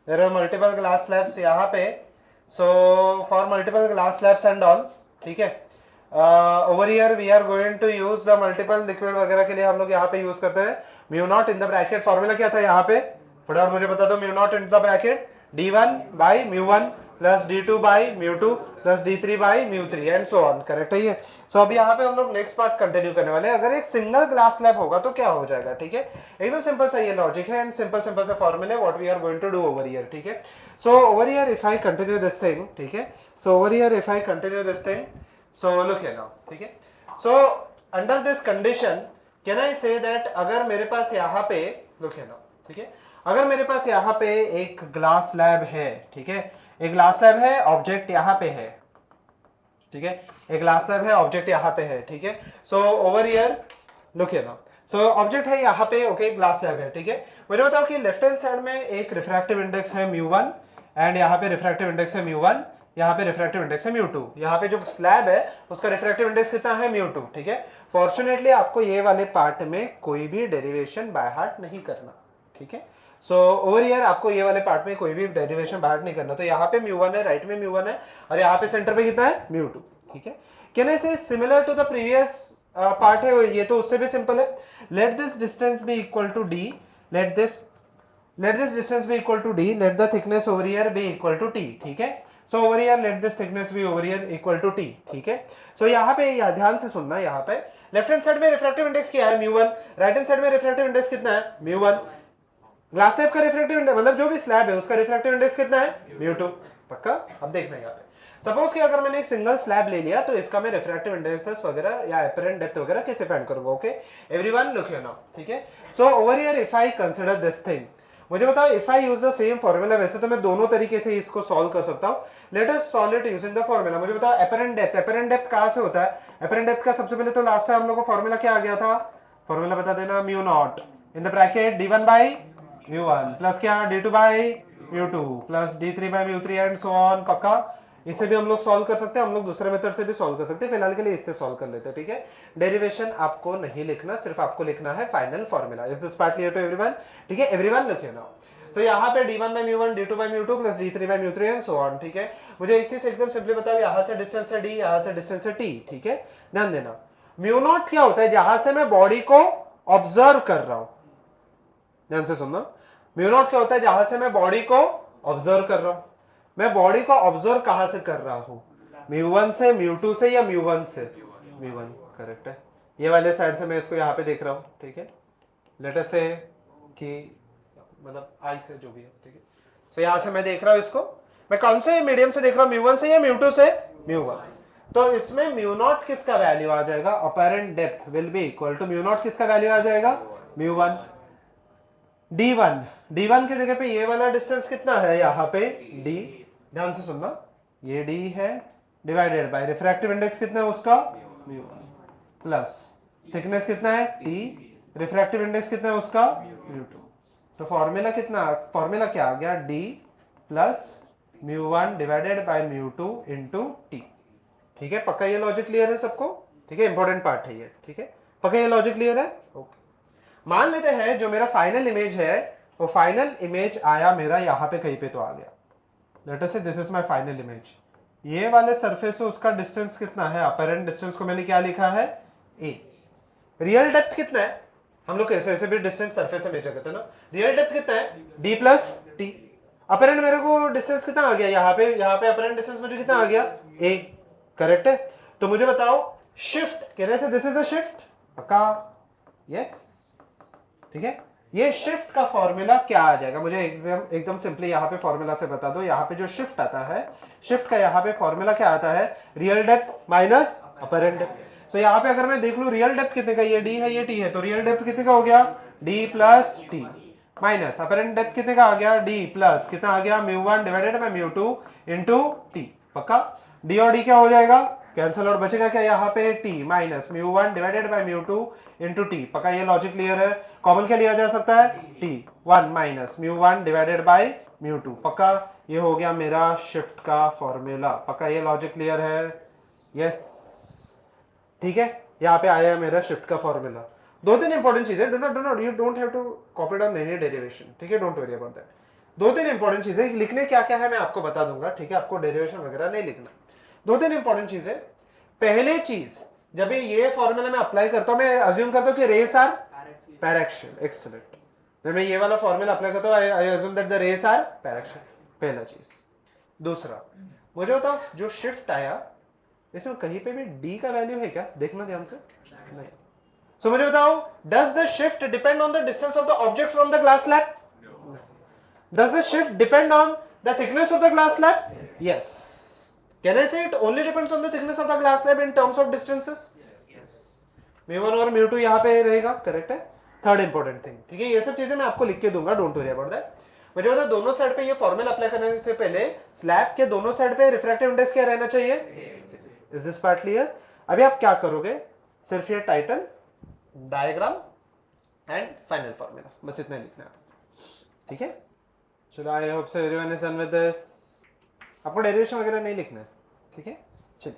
there are multiple glass slabs यहाँ पे, so for multiple glass slabs and all, ठीक है। Over here we are going to use the multiple liquid वगैरह के लिए हम लोग यहाँ पे यूज करते हैं μ0 इन द ब्रैकेट, फॉर्मूला क्या था यहाँ पे फटाफट मुझे बता दो। μ0 in the bracket D1 by μ1 plus D2 by μ2 plus D3 by μ3 and so on, correct है ये। सो अभी यहाँ पे हम लोग नेक्स्ट पार्ट कंटिन्यू करने वाले हैं। अगर एक सिंगल ग्लास स्लैब होगा तो क्या हो जाएगा, ठीक है, एकदम सिंपल सा ये लॉजिक है एंड सिंपल सिंपल सा formula what we are going to do over here, ठीक है। So over here if I continue this thing, ठीक है, so over here if I continue this thing, so look here now, ठीक है। So under this condition can I say that अगर मेरे पास यहाँ पे लुक हियर नाउ, ठीक है, अगर मेरे पास यहाँ पे एक ग्लास स्लैब है, ठीक है, एक ग्लास स्लैब है, ऑब्जेक्ट यहाँ पे है, ठीक है, एक ग्लास स्लैब है, ऑब्जेक्ट यहाँ पे है, ठीक है। So over here look here now, so object है यहाँ पे, ओके, ग्लास स्लैब है, ठीक है। मुझे बताओ कि लेफ्ट हैंड साइड में एक रिफ्रैक्टिव इंडेक्स है μ1 एंड यहाँ पे रिफ्रैक्टिव इंडेक्स है μ1, यहाँ पे रिफ्रैक्टिव इंडेक्स है μ2, यहाँ पे जो स्लैब है उसका रिफ्रैक्टिव इंडेक्स कितना है μ2, ठीक है। फॉर्चुनेटली आपको ये वाले पार्ट में कोई भी डेरिवेशन बाय हार्ट नहीं करना, ठीक है। सो ओवर हियर आपको ये वाले पार्ट में कोई भी डेरिवेशन बाय हार्ट नहीं करना, तो यहाँ पे μ1 है, राइट में μ1 है और यहाँ पे सेंटर पे कितना है μ2, ठीक है। Can I say similar to the previous part है, ये तो उससे भी सिंपल है। Let this distance be equal to d, let this distance be equal to d, let the thickness over here be equal to t, ठीक है। So over here let this thickness be over here equal to t, ठीक है। सो यहाँ पे ध्यान से सुनना, यहाँ पे लेफ्ट हैंड साइड में रिफ्रैक्टिव इंडेक्स क्या है μ1, राइट हैंड साइड में रिफ्रैक्टिव इंडेक्स कितना है μ1। ग्लास स्लैब का रिफ्रैक्टिव इंडेक्स मतलब जो भी स्लैब है उसका रिफ्रैक्टिव इंडेक्स कितना है μ2 पक्का। अब देखना यहाँ पे सपोज कि अगर मैंने एक सिंगल स्लैब ले लिया तो इसका मैं रिफ्रैक्टिव इंडेक्सेस वगैरह या अपरेंट डेप्थ वगैरह कैसे फाइंड करूंगा, okay everyone look here now, ठीक है। So over here if I consider this thing, मुझे बताओ if I use the same formula, वैसे तो मैं दोनों तरीके से इसको सॉल्व कर सकता हूँ, let us solve it using the formula. मुझे बताओ अपरेंट डेप्थ, अपरेंट डेप्थ कहां से होता है, अपरेंट डेप्थ का सबसे पहले तो लास्ट टाइम हम लोग को फॉर्मूला क्या आ गया था, फॉर्मूला बता देना μ0 in the bracket D1 by μ1 plus क्या D2 by μ2 plus D3 by μ3 and so on पक्का। इससे भी हम लोग सॉल्व कर सकते हैं, हम लोग दूसरे मेथड से भी सॉल्व कर सकते हैं, फिलहाल के लिए इससे सॉल्व कर लेते हैं, ठीक है। डेरिवेशन आपको नहीं लिखना, सिर्फ आपको लिखना है final formula. Is this part clear to everyone, ठीक है, everyone look here now. So यहाँ पे D1 by μ1 D2 by μ2 plus D3 by μ3 and so on, ठीक है। मुझे एक चीज एकदम सिंपली बताओ, यहाँ से डिस्टेंस है d, यहाँ से डिस्टेंस है t, ठीक है, ध्यान देना। μ0 क्या होता है, जहां से मैं बॉडी को ऑब्जर्व कर रहा हूं, ध्यान से सुनना, μ0 क्या होता है, जहां से मैं बॉडी को ऑब्जर्व कर रहा हूं। मैं बॉडी को ऑब्जर्व कहां से कर रहा हूं, μ1 से μ2 से या μ1 से, μ1 करेक्ट है। ये वाले साइड से मैं इसको यहाँ पे देख रहा हूं, ठीक है, लेट अस से कि मतलब आई से जो भी है, ठीक है। सो यहाँ से मैं देख रहा हूं इसको, मैं कौन से मीडियम से देख रहा हूं, μ1 से या μ2 से, μ1, तो इसमें μ0 किसका वैल्यू आ जाएगा, apparent depth will be equal to μ0 किसका वैल्यू आ जाएगा, μ1, D1 की जगह पे ये वाला डिस्टेंस कितना है यहाँ पे D, ध्यान से सुनना, ये D है डिवाइडेड बाय रिफ्रैक्टिव इंडेक्स कितना है उसका μ1 प्लस थिकनेस कितना है T, रिफ्रैक्टिव इंडेक्स कितना है उसका μ2। तो फॉर्मूला क्या आ गया D plus μ1 divided by μ2 into T। ठीक है, पक्का ये लॉजिक क्लियर है सबको? ठीक है, इंपॉर्टेंट पार्ट है ये। ठीक है, पक्का ये लॉजिक क्लियर है? ओके। मान लेते हैं जो मेरा फाइनल इमेज है वो फाइनल इमेज आया मेरा यहाँ पे कहीं पे तो आ गया। लेट अस से this is my final image. ये वाले सरफेस से उसका डिस्टेंस कितना है? अपरेंट डिस्टेंस को मैंने क्या लिखा है a। रियल डेप्थ कितना है? हम लोग ऐसे भी डिस्टेंस सरफेस से मेजर करते हैं ना। रियल डेप्थ कितना है? d plus t। अपरेंट मेरे को डिस्टेंस कितना आ गया यहाँ पे अपरेंट डिस्टेंस मुझे कितना आ गया a। करेक्ट है? तो मुझे बताओ शिफ्ट कहने से दिस इज द शिफ्ट, पक्का? यस। ठीक है, ये शिफ्ट का फॉर्मूला क्या आ जाएगा? मुझे एकदम सिंपली यहाँ पे फॉर्मूला से बता दो। यहाँ पे जो शिफ्ट आता है, शिफ्ट का यहाँ पे फॉर्मूला क्या आता है? Real depth minus apparent depth. तो यहाँ पे अगर मैं देख लूं रियल डेप्थ कितने का, ये d है ये t है, तो रियल डेप्थ कितने का हो गया d plus t minus apparent depth कितने का आ गया d प्लस कितना आ गया μ1 डिवाइडेड बाय μ2 इंटू t। पक्का? d और d क्या हो जाएगा? कैंसिल, और बचेगा क्या यहाँ पे t minus μ1 divided by μ2 into t। पक्का ये लॉजिक क्लियर है? कॉमन क्या लिया जा सकता है? t 1 minus μ1 divided by μ2। पक्का ये हो गया मेरा शिफ्ट का फॉर्मूला। पक्का ये लॉजिक क्लियर है? यस। ठीक है, यहाँ पे आया मेरा शिफ्ट का फॉर्मूला। दो तीन इंपॉर्टेंट चीजें, you don't have to copy down any derivation. ठीक है, डोंट वरी अबाउट दैट। दो तीन इंपॉर्टेंट चीजें लिखने क्या क्या है मैं आपको बता दूंगा। ठीक है, आपको डेरिवेशन वगैरह नहीं लिखना। दो तीन इंपॉर्टेंट चीजें। पहले चीज, जब ये फॉर्मूला मैं अप्लाई करता हूं, मैं अज्यूम करता हूं कि रेस आर पैरेक्शियल। एक्सीलेंट। जब मैं ये वाला फॉर्मूला अप्लाई करता हूं, I assume that the rays are paraxial. पहला चीज। दूसरा, मुझे बताओ जो शिफ्ट आया इसमें कहीं पे भी d का वैल्यू है क्या? देखना ध्यान से। नहीं। सो मुझे बताओ does the shift depend on the distance of the object from the glass slab? Does the shift depend on the thickness of the glass slab? Yes. Can I say it only depends on the thickness of the glass slab in terms of distances? Yes. μ1 और μ2 यहाँ पे रहेगा। Correct है? Third important thing. ठीक है, ये सब चीजें मैं आपको लिख के दूंगा, डोंट वरी अबाउट दैट। मुझे बता दोनों साइड पे ये फॉर्मूला अप्लाई करने से पहले स्लैब के दोनों साइड पे रिफ्रैक्टिव इंडेक्स क्या रहना चाहिए? Is this part clear? अभी आप क्या करोगे? सिर्फ ये title, diagram and final formula, बस इतना लिखना है। ठीक है, चलो I hope so everyone is done with this. आपको डेरिवेशन वगैरह नहीं लिखना है। ठीक है, चलिए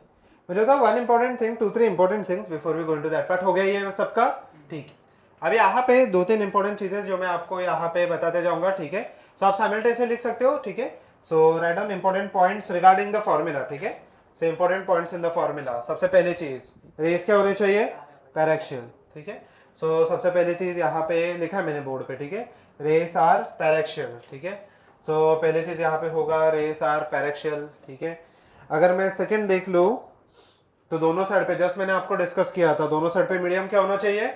मुझे बताओ one important thing, 2-3 important things before we go into that part. हो गया ये सबका? ठीक है, अब यहाँ पे 2-3 इंपॉर्टेंट चीजें जो मैं आपको यहाँ पे बताते जाऊंगा। ठीक है, तो आप साइमल्टेनियसली लिख सकते हो। ठीक है, so write down important points regarding the formula. ठीक है, so important points in the formula. सबसे पहली चीज, रेस क्या होनी चाहिए? पैरेक्शियल। ठीक है, सो सबसे पहली चीज यहाँ पे लिखा है मैंने बोर्ड पे। ठीक है, रेस आर पैरेक्शियल। ठीक है, सो पहली चीज यहाँ पे होगा रेस आर पैरेक्शियल। ठीक है, अगर मैं सेकंड देख लूं तो दोनों साइड पे, जस्ट मैंने आपको डिस्कस किया था, दोनों साइड पे मीडियम क्या होना चाहिए?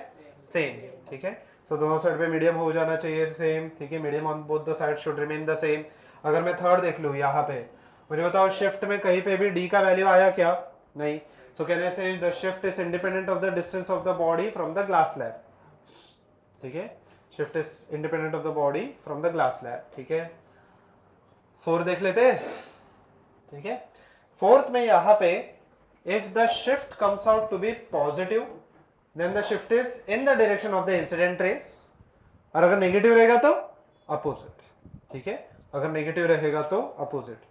सेम। ठीक है, तो दोनों साइड पे मीडियम हो जाना चाहिए सेम। ठीक है, medium on both the side should remain the same. अगर मैं थर्ड देख लूं यहाँ पे, मुझे बताओ शिफ्ट में कहीं पे भी डी का वैल्यू आया क्या? नहीं। सो can I say the shift is independent of the distance of the body from the glass slab. ठीक है, shift is independent of the body from the glass slab. ठीक है, फोर्थ देख लेते हैं। ठीक है, फोर्थ में यहाँ पे if the shift comes out to be positive then the shift is in the direction of the incident rays, और अगर नेगेटिव रहेगा तो अपोजिट। ठीक है, अगर नेगेटिव रहेगा तो अपोजिट।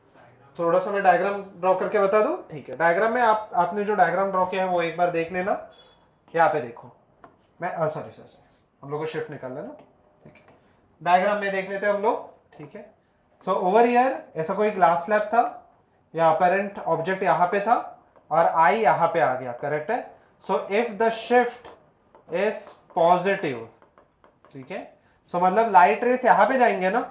थोड़ा सा मैं डायग्राम ड्रॉ करके बता दूं। ठीक है, डायग्राम में आपने जो डायग्राम ड्रॉ किया है वो एक बार देख लेना। यहाँ पे देखो, मैं सॉरी हम लोग को शिफ्ट निकालना ना। ठीक है, डायग्राम में देख लेते हैं हम लोग। ठीक है, सो ओवर हियर ऐसा कोई ग्लास स्लैब था, या अपरेंट ऑब्जेक्ट यहाँ पे था, और आई यहाँ पे आ गया। करेक्ट है? So if the shift is positive, ठीक है, सो मतलब लाइट रेस यहाँ पे जाएंगे ना,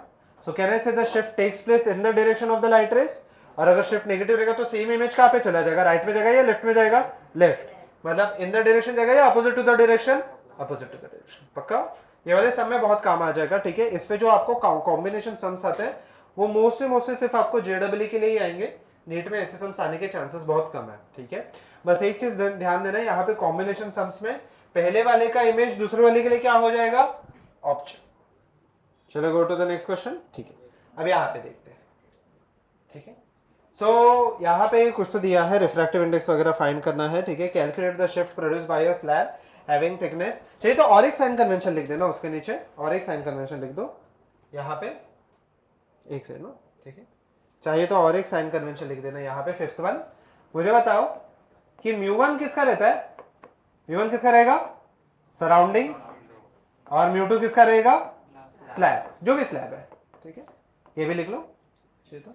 सो can I say the shift takes place in the direction of the light rays. और अगर शिफ्ट नेगेटिव रहेगा तो सेम इमेज कहाँ पे चला जाएगा? राइट में जाएगा या लेफ्ट में जाएगा? लेफ्ट। मतलब इन द डायरेक्शन जाएगा या opposite to the direction? Opposite to the direction. पक्का? ये वाले सम में बहुत काम आ जाएगा। ठीक है, इस पे जो आपको कॉम्बिनेशन सम्स आते हैं वो मोस्टली सिर्फ आपको जेडब्ल्यू के लिए ही आएंगे। नीट में ऐसे सम्स आने के चांसेस बहुत कम है। ठीक है, बस एक चीज ध्यान देना है, यहाँ पे कॉम्बिनेशन सम्स में पहले वाले का इमेज दूसरे वाले के लिए क्या हो जाएगा? ऑब्जेक्ट। चलो go to the next question. ठीक है, अब यहाँ पे देखते हैं। ठीक है, सो यहाँ पे कुछ तो दिया है, रिफ्रैक्टिव इंडेक्स वगैरह फाइंड करना है। ठीक है, calculate the shift produce by a slab having thickness. चाहिए तो और एक साइन कन्वेंशन लिख देना उसके नीचे, और एक साइन कन्वेंशन लिख दो यहाँ पे, एक से ना। ठीक है, चाहिए तो और एक साइन कन्वेंशन लिख देना यहाँ पे, फिफ्थ वन। मुझे बताओ कि μ1 किसका रहता है? μ1 किसका रहेगा? सराउंडिंग। और μ2 किसका रहेगा? स्लैब, जो भी स्लैब है। ठीक है, ये भी लिख लो। चाहिए तो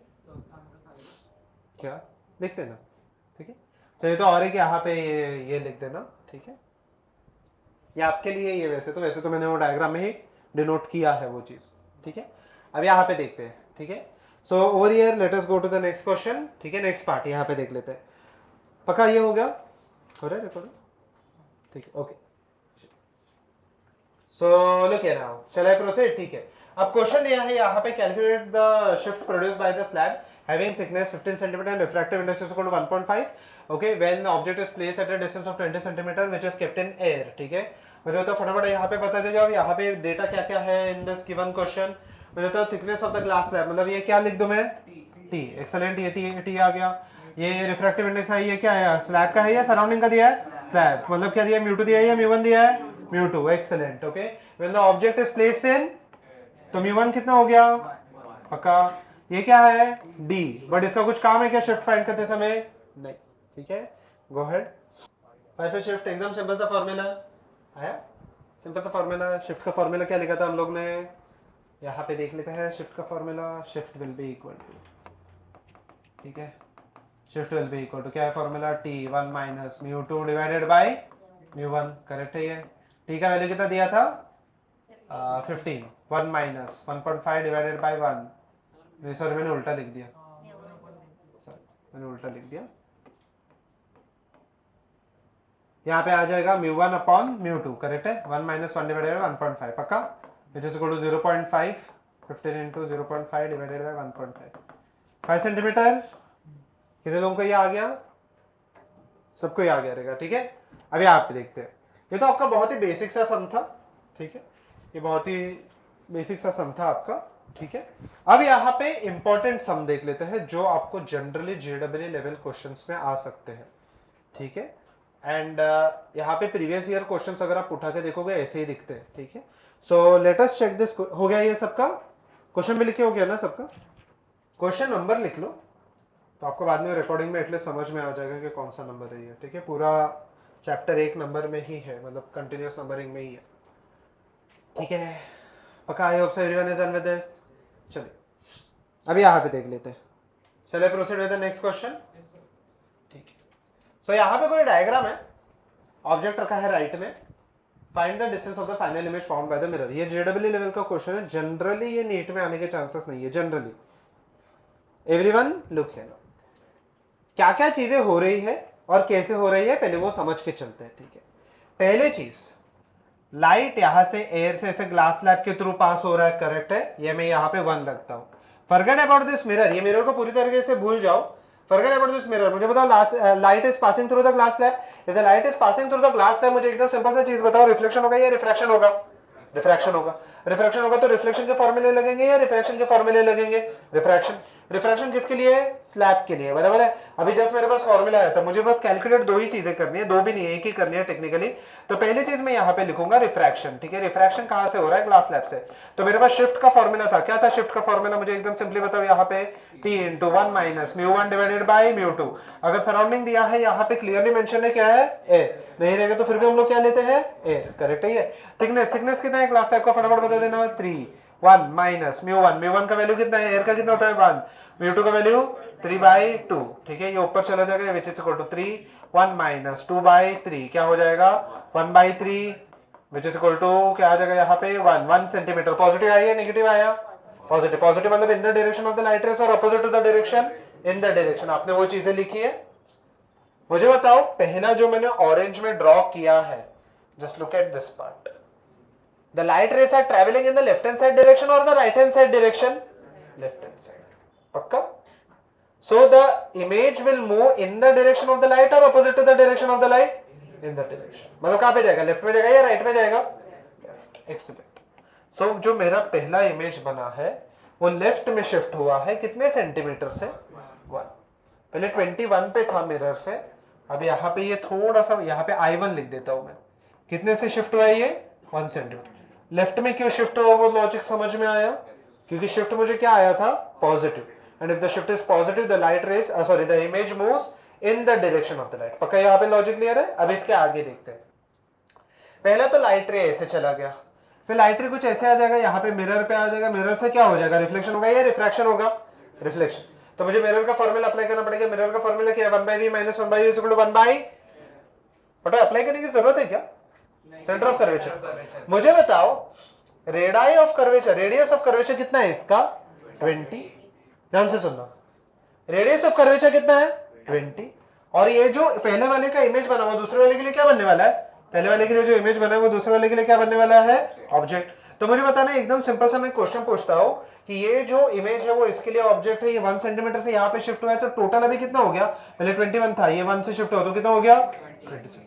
क्या लिख देना। ठीक है, चाहिए तो और एक यहाँ पे ये लिख देना। ठीक है, ये आपके लिए, ये वैसे तो मैंने वो डायग्राम में ही डिनोट किया है वो चीज। ठीक है, अब यहाँ पे देखते हैं। ठीक है, so over here let us go to the next question. ठीक है, नेक्स्ट पार्ट यहाँ पे देख लेते हैं। पक्का ये हो गया? हो रहा है रिकॉर्ड? ठीक है, okay. So look here now, shall I proceed? ठीक है, अब क्वेश्चन यह है यहाँ पे, calculate the shift produced by the slab having thickness 15 cm and refractive index is equal to 1.5, okay, when the object is placed at a distance of 20 cm which is kept in air. ठीक है, मुझे तो फटाफट यहाँ पे बता दे जाओ, यहाँ पे डेटा क्या क्या है इन दिस गिवन क्वेश्चन। मुझे तो thickness of the glass slab, मतलब ये क्या लिख दूं मैं? टी। एक्सेलेंट, ये टी आ गया। ये रिफ्रैक्टिव इंडेक्स है, ये क्या है? स्लैब का है या सराउंडिंग का दिया है? स्लैब, मतलब क्या दिया है? μ2 दिया है या μ1 दिया है? μ2। Excellent, okay. When the object is placed in, तो μ1 कितना हो गया? पक्का। ये क्या है? डी। बट इसका कुछ काम है क्या शिफ्ट फाइंड करते समय? नहीं। ठीक है, गो अहेड। फाइव शिफ्ट एकदम सिंपल सा फॉर्मूला आया, सिंपल सा फॉर्मूला। शिफ्ट का फॉर्मूला क्या लिखा था हम लोग ने? यहाँ पे देख लेते हैं शिफ्ट का formula. Shift will be equal to, ठीक है, shift will be equal to क्या है formula? T 1 minus μ2 divided by μ1। Correct है ये। टी का वैल्यू कितना दिया था? 15। 1 माइनस 1.5 डिवाइडेड बाय 1। नहीं सॉरी, मैंने उल्टा लिख दिया, मैंने उल्टा लिख दिया। यहाँ पे आ जाएगा μ1 अपॉन μ2। करेक्ट है, 1 माइनस 1 डिवाइडेड बाय 1.5। पक्का, which is equal to 0.5। 15 into 0.5 divided by 1.5, 5 centimetre. कितने लोगों को ये आ गया? सबको ये आ गया रहेगा। ठीक है, अभी आप देखते हैं। ये तो आपका बहुत ही बेसिक सा सम था। ठीक है, ये बहुत ही बेसिक सा सम था आपका। ठीक है, अब यहाँ पे इंपॉर्टेंट सम देख लेते हैं जो आपको जनरली जेडब्ल्यू लेवल क्वेश्चंस में आ सकते हैं। ठीक है, एंड यहाँ पे प्रीवियस ईयर क्वेश्चंस अगर आप उठा के देखोगे ऐसे ही दिखते हैं। ठीक है, so let us check this. हो गया ये सबका? क्वेश्चन भी लिखे हो गया ना सबका? क्वेश्चन नंबर लिख लो तो आपको बाद में रिकॉर्डिंग में एटलीस्ट समझ में आ जाएगा कि कौन सा नंबर है ये। ठीक है, पूरा चैप्टर एक नंबर में ही है, मतलब कंटिन्यूअस नंबरिंग में ही है। ठीक है, पक्का? आई hope so everyone is done with this. चलिए अभी यहाँ पे देख लेते हैं। चलिए proceed with the next question. ठीक है, सो यहाँ पे कोई डायग्राम है, ऑब्जेक्ट रखा है राइट में, find the distance of the final image found by the mirror. ये जेडब्ल्यू लेवल का क्वेश्चन है, जनरली ये नीट में आने के चांसेस नहीं है जनरली। एवरीवन लुक हियर, क्या क्या चीजें हो रही है और कैसे हो रही है पहले वो समझ के चलते हैं। ठीक है, पहले चीज, लाइट यहां से एयर से ऐसे ग्लास स्लैब के थ्रू पास हो रहा है। करेक्ट है, ये मैं यहाँ पे 1 रखता हूँ। फॉरगेट अबाउट दिस मिरर, ये मिरर को पूरी तरीके से भूल जाओ। Forget about this mirror. मुझे बताओ light is passing through the glass slab. If the light is passing through the glass slab, मुझे एकदम सिंपल सा चीज बताओ, रिफ्लेक्शन होगा या रिफ्रैक्शन होगा? रिफ्रैक्शन होगा। रिफ्रैक्शन होगा तो रिफ्लेक्शन के फॉर्मूले लगेंगे या रिफ्रैक्शन के फॉर्मूले लगेंगे? रिफ्रैक्शन। रिफ्रैक्शन किसके लिए? स्लैब के लिए, बराबर है। अभी जस्ट मेरे पास फॉर्मूला आया था, मुझे बस कैलकुलेट 2 ही चीजें करनी है, 2 भी नहीं, एक ही करनी है टेक्निकली। तो पहली चीज मैं यहाँ पे लिखूंगा रिफ्रैक्शन। ठीक है, रिफ्रैक्शन कहां से हो रहा है? ग्लास स्लैब से। तो मेरे पास शिफ्ट का फॉर्मूला था, क्या था शिफ्ट का फॉर्मूला? मुझे एकदम सिंपली बताओ यहाँ पे, T into 1 minus μ1 divided by μ2। अगर सराउंडिंग दिया है यहाँ पे क्लियरली मेंशन है क्या है? एयर। नहीं रहेगा तो फिर भी हम लोग क्या लेते हैं? एयर। करेक्ट है ये। थिकनेस, थिकनेस कितना है ग्लास स्लैब का? फटाफट बता देना। 3 1 माइनस μ1, μ1 का वैल्यू कितना है? एयर का कितना होता है? 1। μ2 का वैल्यू 3/2। ठीक है, ये ऊपर चला जाएगा, which is equal to 3। 1 minus 2/3 क्या हो जाएगा? 1/3, विच इज इक्वल टू क्या आ जाएगा यहाँ पे? 1 सेंटीमीटर। पॉजिटिव आया या नेगेटिव आया? पॉजिटिव। पॉजिटिव मतलब in the direction of the light rays और opposite to the direction in the direction. आपने वो चीजें लिखी है। मुझे बताओ पहला जो मैंने ऑरेंज में ड्रॉ किया है, just look at this part. The light rays are traveling in the left hand side direction or the right hand side direction? Left hand side. पक्का? So the image will move in the direction of the light or opposite to the direction of the light? In the direction. मतलब कहाँ पे जाएगा? Left में जाएगा या right में जाएगा? Excellent. सो जो मेरा पहला इमेज बना है वो लेफ्ट में शिफ्ट हुआ है कितने सेंटीमीटर से 1। पहले 21 पे था मिरर से, अब यहाँ पे ये थोड़ा सा यहाँ पे I1 लिख देता हूं मैं। कितने से शिफ्ट हुआ ये 1 सेंटीमीटर। लेफ्ट में क्यों शिफ्ट हुआ वो लॉजिक समझ में आया, क्योंकि शिफ्ट मुझे क्या आया था positive, and if the shift is positive the light rays sorry the image moves in the direction of the light. पक्का यहाँ पे लॉजिक क्लियर है। अब इसके आगे देखते हैं। पहला तो लाइट रे ऐसे चला गया, फिर लाइट रे कुछ ऐसे आ जाएगा, यहाँ पे मिरर पे आ जाएगा, मिरर से क्या हो जाएगा रिफ्लेक्शन होगा या रिफ्रैक्शन होगा, रिफ्लेक्शन। तो मुझे मिरर का फॉर्मूला अप्लाई करना पड़ेगा। मिरर का फॉर्मूला क्या है 1/v - 1/u = 1/, बट अप्लाई करने की जरूरत है क्या, सेंटर ऑफ कर्वेचर। मुझे बताओ radius of curvature, radius of curvature कितना है इसका 20। ध्यान से सुनना, रेडियस ऑफ कर्वेचर कितना है 20। और ये जो पहले वाले का इमेज बना हुआ दूसरे वाले के लिए क्या बनने वाला है, पहले वाले के लिए जो इमेज बना है वो दूसरे वाले के लिए क्या बनने वाला है ऑब्जेक्ट। तो मुझे बताना एकदम सिंपल सा मैं क्वेश्चन पूछता हूं कि ये जो इमेज है वो इसके लिए ऑब्जेक्ट है, ये 1 सेंटीमीटर से यहाँ पे शिफ्ट हुआ है, तो टोटल अभी कितना हो गया, पहले 21 था, ये 1 से शिफ्ट हुआ तो कितना हो गया 20।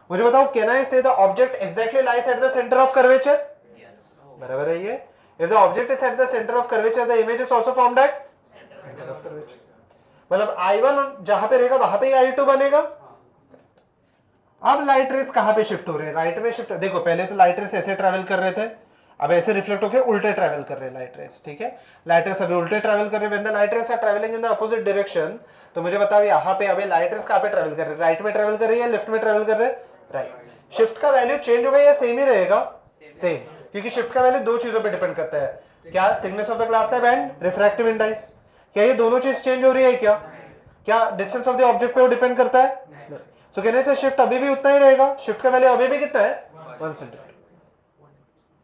मुझे बताओ can I say the object exactly lies at the centre of curvature, बराबर है ये। If the object is at the centre of curvature the image is also formed at centre of curvature. मतलब I1 जहां पे रहेगा वहां पे I2 बनेगा। अब लाइट रेस कहां पे शिफ्ट हो रहे हैं, राइट में शिफ्ट। देखो पहले तो लाइट रेस ऐसे ट्रैवल कर रहे थे, अब ऐसे रिफ्लेक्ट होकर उल्टे ट्रैवल कर रहे हैं लाइट रेस, ठीक है। लाइट रेस अभी उल्टे ट्रैवल कर रहे हैं, when the light rays are travelling in the opposite direction. तो मुझे बताओ यहाँ पे अभी लाइट रेस कहां पे ट्रैवल कर रहे हैं, राइट में ट्रैवल कर रही है लेफ्ट में ट्रैवल कर रहे हैं राइट। शिफ्ट का वैल्यू चेंज होगा या सेम ही रहेगा, सेम, क्योंकि शिफ्ट का वैल्यू दो चीजों पे डिपेंड करता है, क्या thickness of the glass slab and refractive index. क्या ये दोनों चीज चेंज हो रही है क्या डिस्टेंस ऑफ द ऑब्जेक्ट पे वो डिपेंड करता है। सो कहने से शिफ्ट अभी भी उतना ही रहेगा, शिफ्ट का वैल्यू अभी भी कितना है 1 सेंटीमीटर।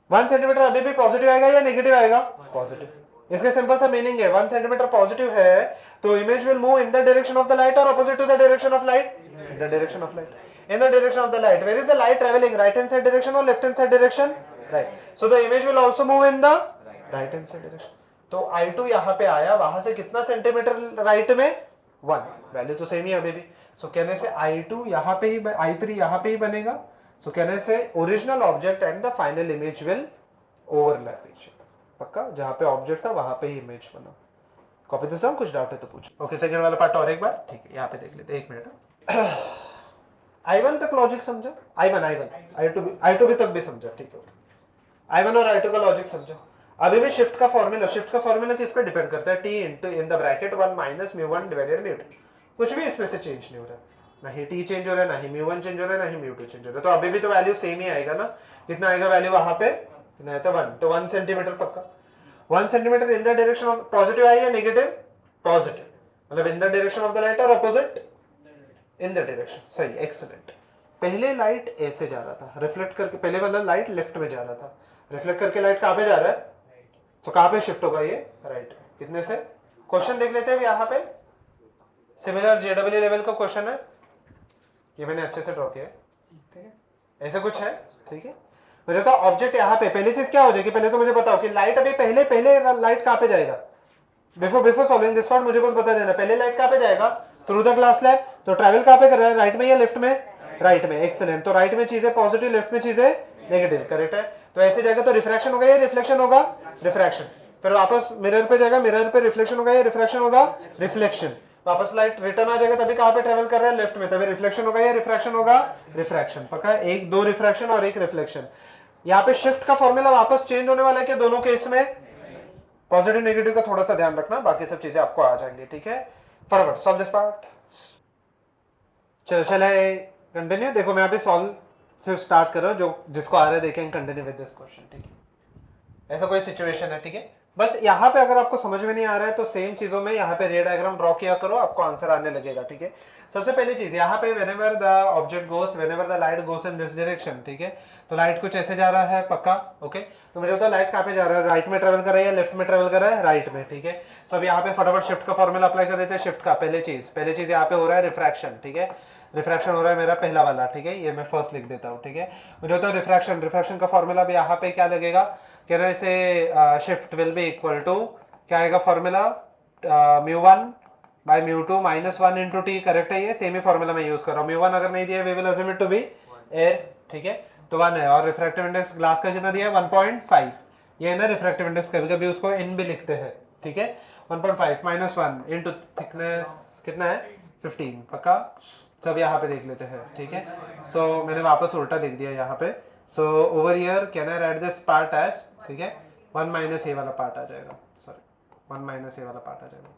1 सेंटीमीटर अभी भी पॉजिटिव आएगा या नेगेटिव आएगा, पॉजिटिव। इसका सिंपल सा मीनिंग है 1 सेंटीमीटर पॉजिटिव है तो image will move in the direction of the light और opposite to the direction of light, in the direction of light, in the direction of the light. Where is the light travelling, right hand side direction और left hand side direction, right. So the image will also move in the right hand side direction. तो I2 यहाँ पे आया, वहां से कितना centimetre right में 1, value तो सेम ही अभी भी। सो कहने से I2 यहाँ पे ही, I3 यहाँ पे ही बनेगा। सो कहने से original object and the final image will overlap each other. पक्का, जहाँ पे ऑब्जेक्ट था वहां पे ही इमेज बना। कॉपी दिस डाउन, कुछ डाउट है तो पूछो। ओके, सेकंड वाला पार्ट और एक बार, ठीक है, यहाँ पे देख लेते हैं, 1 मिनट। I1 तक लॉजिक समझा, I2 भी तक भी समझा, ठीक है। I1 और I2 का लॉजिक समझा। अभी भी शिफ्ट का फॉर्मूला किस पे डिपेंड करता है, T into in the bracket 1 minus μ1 divided μ2। कुछ भी इसमें से चेंज नहीं हो रहा है, ना ही T चेंज हो रहा है, ना ही μ1 चेंज हो रहा है, ना ही μ2 चेंज हो रहा है। तो अभी भी तो वैल्यू सेम ही आएगा ना। कितना आएगा वैल्यू वहां पे, कितना है 1, तो 1 सेंटीमीटर पक्का। 1 centimetre in the direction of positive I या नेगेटिव, पॉजिटिव, मतलब in the direction of the light और अपोजिट इन द डायरेक्शन, सही, एक्सीलेंट। पहले लाइट ऐसे जा रहा था रिफ्लेक्ट करके, पहले मतलब लाइट लेफ्ट में जा रहा था, रिफ्लेक्ट करके लाइट कहां पे जा रहा है, तो कहां पे शिफ्ट होगा ये राइट। कितने से, क्वेश्चन देख लेते हैं यहाँ पे। सिमिलर जेडब्ल्यू लेवल का क्वेश्चन है, ये मैंने अच्छे से ड्रॉ किया है, ठीक है, ऐसा कुछ है, ठीक है। मुझे तो ऑब्जेक्ट यहाँ पे, पहली चीज क्या हो जाएगी, पहले तो मुझे बताओ कि लाइट अभी पहले लाइट कहां पे जाएगा। बिफोर सॉल्विंग दिस पार्ट मुझे बस बता देना, पहले लाइट कहां पे जाएगा, थ्रू द ग्लास स्लैब। तो ट्रैवल कहां पे कर रहा है, राइट में या लेफ्ट में, राइट में, एक्सीलेंट। तो राइट में चीजें पॉजिटिव, लेफ्ट में चीजें नेगेटिव, करेक्ट है। तो ऐसे जाएगा तो रिफ्रैक्शन होगा या रिफ्लेक्शन होगा, रिफ्रैक्शन। फिर वापस मिरर पे जाएगा, मिरर पे रिफ्लेक्शन होगा या रिफ्रैक्शन होगा, रिफ्लेक्शन। वापस लाइट रिटर्न आ जाएगा, तभी कहां पे ट्रैवल कर रहा है, लेफ्ट में, तभी रिफ्लेक्शन होगा या रिफ्रैक्शन होगा, रिफ्रैक्शन। पक्का, एक दो रिफ्रैक्शन और एक रिफ्लेक्शन। यहाँ पे शिफ्ट का फॉर्मूला वापस चेंज होने वाला है क्या दोनों केस में, पॉजिटिव नेगेटिव का थोड़ा सा ध्यान रखना, बाकी सब चीजें आपको आ जाएंगी, ठीक है। फटाफट सॉल्व दिस पार्ट। चले कंटिन्यू। देखो मैं अभी सॉल्व से स्टार्ट कर रहा हूं, जो जिसको आ रहा है देखेंगे कंटिन्यू विद दिस क्वेश्चन, ठीक है। ऐसा कोई सिचुएशन है, ठीक है। बस यहाँ पे अगर आपको समझ में नहीं आ रहा है तो सेम चीजों में यहाँ पे रे डायग्राम ड्रॉ किया करो, आपको आंसर आने लगेगा, ठीक है। सबसे पहली चीज यहाँ पे whenever the object goes, whenever the light goes in this direction, ठीक है। तो लाइट कुछ ऐसे जा रहा है, पक्का, ओके। तो मुझे बताओ लाइट कहाँ पे जा रहा है, राइट में ट्रेवल कर रहा है या लेफ्ट में ट्रेवल कर रहा है, राइट में, ठीक है। तो अब यहाँ पे फटाफट शिफ्ट का फॉर्मूला अप्लाई कर देते हैं। शिफ्ट का पहली चीज यहाँ पे हो रहा है रिफ्रैक्शन, ठीक है। रिफ्रैक्शन हो रहा है मेरा पहला वाला, ठीक है, ये मैं फर्स्ट लिख देता हूँ, ठीक है। मुझे बताओ रिफ्रैक्शन का फॉर्मूला भी यहाँ पे क्या लगेगा, कह रहे से shift will be equal to क्या आएगा फॉर्मूला, μ1 बाय μ2 -1 इंटू टी, करेक्ट है, ये सेम ही फॉर्मूला मैं यूज कर रहा हूँ। μ1 अगर नहीं दिया we will assume it to be air, ठीक है, तो 1 है। और रिफ्रैक्टिव इंडेक्स ग्लास का कितना दिया है 1.5, ये है ना रिफ्रैक्टिव इंडेक्स, कभी कभी उसको इन भी लिखते हैं, ठीक है। 1.5 माइनस 1 इंटू थिकनेस कितना है 15, पक्का। सब यहाँ पे देख लेते हैं, ठीक है। सो मैंने वापस उल्टा लिख दिया यहाँ पे। So over here can I write this part as, ठीक है, 1 माइनस ए वाला पार्ट आ जाएगा, सॉरी 1 माइनस ए वाला पार्ट आ जाएगा।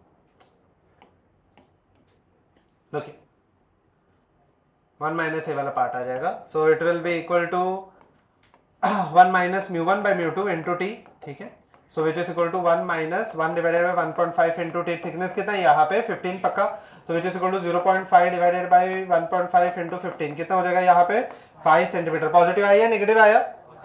ओके 1 माइनस ए वाला पार्ट आ जाएगा। So it will be equal to 1 minus mu 1 by mu 2 into T, ठीक है। So which is equal to 1 minus 1 divided by 1.5 into टी, थिकनेस कितना है यहाँ पे 15, पक्का। तो which is equal to 0.5 divided by 1.5 into 15 कितना हो जाएगा यहाँ पे 5 सेंटीमीटर। पॉजिटिव आया या नेगेटिव आया,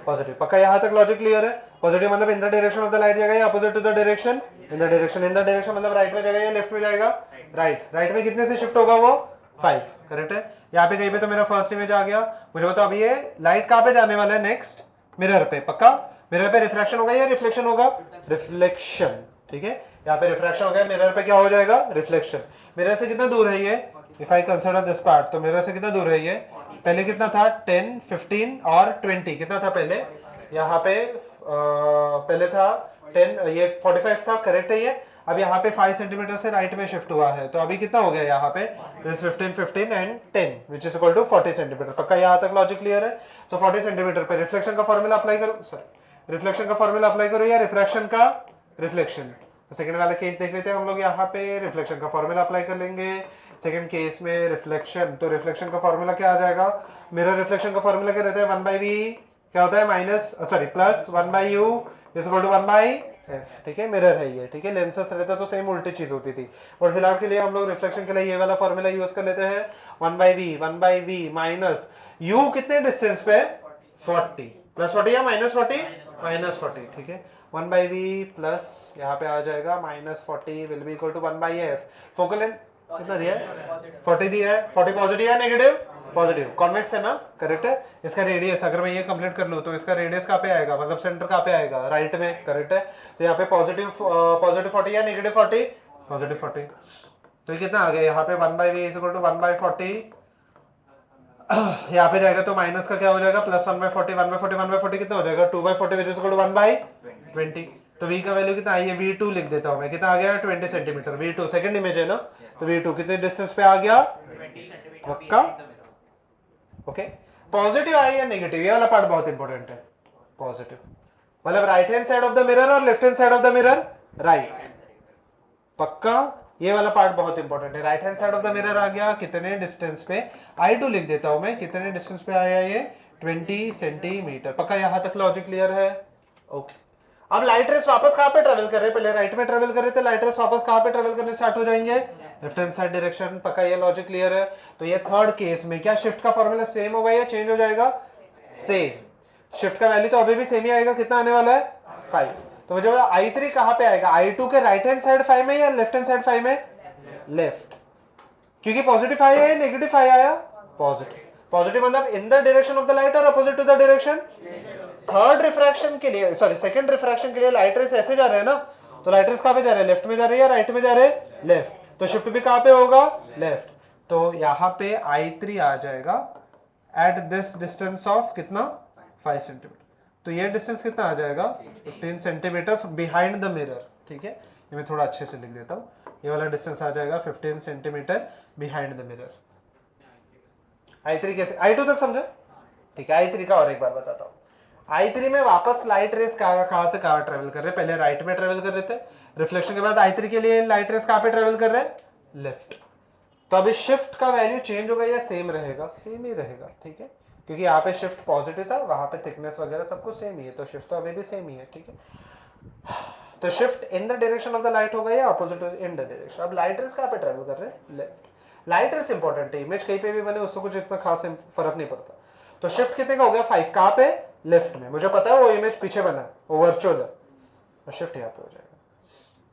पॉजिटिव, पक्का। यहाँ तक लॉजिक क्लियर है। पॉजिटिव मतलब in the direction of the light जाएगा या opposite to the direction, in the direction. In the direction मतलब राइट में जाएगा या लेफ्ट में जाएगा, राइट। राइट में कितने से शिफ्ट होगा वो 5, करेक्ट है। यहाँ पे कहीं पे तो मेरा फर्स्ट इमेज आ गया। मुझे बताओ अभी ये लाइट कहाँ पे जाने वाला है, नेक्स्ट मिरर पे, पक्का। मिरर पे रिफ्रैक्शन होगा या रिफ्लेक्शन होगा, रिफ्लेक्शन, ठीक है। यहाँ पे रिफ्रैक्शन हो गया, मिरर पे क्या हो जाएगा, रिफ्लेक्शन। मिरर से कितना दूर है ये, if I consider this part, तो मिरर से कितना दूर है ये, पहले कितना था 10, 15 और 20, कितना था पहले यहाँ पे पहले था 10, ये 45 था, करेक्ट है ये। अब यहाँ पे 5 सेंटीमीटर से राइट में शिफ्ट हुआ है, तो अभी कितना हो गया यहाँ पे 15, 15 and 10 which is equal to 40 centimetre, पक्का। यहाँ तक लॉजिक क्लियर है। तो 40 सेंटीमीटर पे रिफ्लेक्शन का फॉर्मूला अप्लाई करो, सॉरी रिफ्लेक्शन का फॉर्मूला अप्लाई करो या रिफ्रैक्शन का रिफ्लेक्शन। तो सेकंड वाला केस देख लेते हैं हम लोग। यहाँ पे रिफ्लेक्शन का फॉर्मूला अप्लाई कर लेंगे। सेकंड केस में रिफ्लेक्शन, तो रिफ्लेक्शन का फॉर्मूला क्या आ जाएगा, मिरर रिफ्लेक्शन का फॉर्मूला क्या रहता है 1/v, क्या होता है minus sorry plus 1/u is equal to 1/f, ठीक है। मिरर है ये, ठीक है। लेंसेस रहता तो सेम उल्टी चीज होती थी। और फिलहाल के लिए हम लोग रिफ्लेक्शन के लिए ये वाला फॉर्मूला यूज कर लेते हैं 1/v माइनस u कितने डिस्टेंस पे 40, प्लस 40 या माइनस 40, माइनस 40, ठीक है। 1/v प्लस यहाँ पे आ जाएगा minus 40 will be equal to 1/f। Focal length कितना दिया है 40 दिया है। 40 पॉजिटिव है नेगेटिव, पॉजिटिव, कॉन्वेक्स है ना, करेक्ट है। इसका रेडियस अगर मैं ये कंप्लीट कर लूं तो इसका रेडियस कहाँ पे आएगा, मतलब सेंटर कहाँ पे आएगा, राइट में, करेक्ट है। तो यहाँ पे पॉजिटिव 40 या नेगेटिव 40, पॉजिटिव 40। तो ये कितना आ गया यहाँ पे 1/v इज इक्वल टू 1/40, यहाँ पे जाएगा तो माइनस का क्या हो जाएगा प्लस 1/40, 1/40 कितना हो जाएगा 2/40 विच इज इक्वल टू 1/20। तो v का वैल्यू कितना आई है, v2 लिख देता हूं मैं, कितना आ गया 20 सेंटीमीटर। v2 सेकंड इमेज है ना, तो v2 कितने डिस्टेंस पे आ गया, पक्का, ओके। पॉजिटिव आई या नेगेटिव, ये वाला पार्ट बहुत इंपॉर्टेंट है। पॉजिटिव मतलब right hand side of the mirror और left hand side of the mirror, right, पक्का। ये वाला पार्ट बहुत इंपॉर्टेंट है। Right hand side of the mirror आ गया कितने डिस्टेंस पे, i2 लिख देता हूं मैं, कितने डिस्टेंस पे आया ये 20 सेंटीमीटर, पक्का। यहां तक लॉजिक क्लियर है, ओके। अब लाइट रेस वापस कहां पे ट्रेवल कर रहे हैं, पहले राइट में ट्रेवल कर रहे थे, लाइट रेस वापस कहां पे ट्रेवल करने स्टार्ट हो जाएंगे, लेफ्ट हैंड साइड डायरेक्शन, पक्का। ये लॉजिक क्लियर है। तो ये थर्ड केस में क्या शिफ्ट का फॉर्मूला सेम होगा या चेंज हो जाएगा, सेम। शिफ्ट का वैल्यू तो अभी भी सेम ही आएगा, कितना आने वाला है 5। तो मुझे i3 कहां पे आएगा, i2 के राइट हैंड साइड 5 में या लेफ्ट हैंड साइड 5 में, लेफ्ट, क्योंकि पॉजिटिव आई है नेगेटिव आई आया, पॉजिटिव। पॉजिटिव मतलब in the direction of the light और opposite to the direction. Third refraction के लिए सॉरी सेकंड रिफ्रैक्शन के लिए लाइट रेस ऐसे जा रहे हैं ना, तो लाइट रेस कहां पे जा रहे हैं, लेफ्ट में जा रहे हैं या राइट में जा रहे हैं, लेफ्ट। तो शिफ्ट भी कहां पे होगा, लेफ्ट। तो यहां पे i3 आ जाएगा एट दिस डिस्टेंस ऑफ कितना 5 सेंटीमीटर। तो ये डिस्टेंस कितना आ जाएगा 15 सेंटीमीटर बिहाइंड द मिरर, ठीक है। ये मैं थोड़ा अच्छे से लिख देता हूँ, ये वाला डिस्टेंस आ जाएगा 15 centimetre behind the mirror. i3 कैसे, i2 तक समझे, ठीक है। i3 का और एक बार बताता हूँ। i3 में वापस लाइट रेस कहां से कहां ट्रेवल कर रहे हैं, पहले राइट में ट्रेवल कर रहे थे, रिफ्लेक्शन के बाद i3 के लिए लाइट रेस कहां पे ट्रेवल कर रहे हैं, लेफ्ट। तो अभी शिफ्ट का वैल्यू चेंज होगा या सेम रहेगा, सेम ही रहेगा, ठीक है, क्योंकि यहाँ पे शिफ्ट पॉजिटिव था, वहां पे थिकनेस वगैरह सब कुछ सेम ही है, तो शिफ्ट तो अभी भी सेम ही है, ठीक है। तो shift in the direction of the light होगा या अपोजिट इन द डायरेक्शन। अब लाइट रेस कहां पे ट्रेवल कर रहे हैं, लेफ्ट। लाइट रेस इंपॉर्टेंट है, इमेज कहीं पे भी बने उससे कुछ इतना खास फर्क नहीं पड़ता। तो शिफ्ट कितने का हो गया 5, कहां पे, लेफ्ट में। मुझे पता है वो इमेज पीछे बना है, वो वर्चुअल है, तो शिफ्ट यहाँ पे हो जाएगा,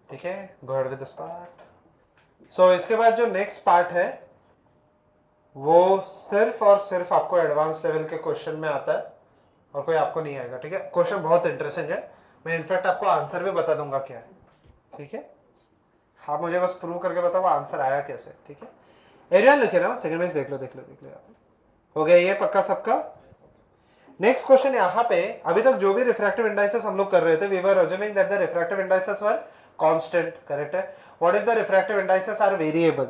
ठीक है। Go ahead with this part. So इसके बाद जो नेक्स्ट पार्ट है वो सिर्फ और सिर्फ आपको एडवांस लेवल के क्वेश्चन में आता है और कोई आपको नहीं आएगा, ठीक है। क्वेश्चन बहुत इंटरेस्टिंग है, मैं इनफैक्ट आपको आंसर भी बता दूंगा क्या है, ठीक है। आप मुझे बस प्रूव करके बताओ आंसर आया कैसे, ठीक है। एरिया लिखे ना, सेकंड पेज देख लो, देख लो, देख लो। हो गया ये पक्का सबका। नेक्स्ट क्वेश्चन यहाँ पे, अभी तक जो भी रिफ्रैक्टिव इंडाइसेस हम लोग कर रहे थे, we were assuming that the refractive indices were constant, correct है। What is the refractive indices are variable.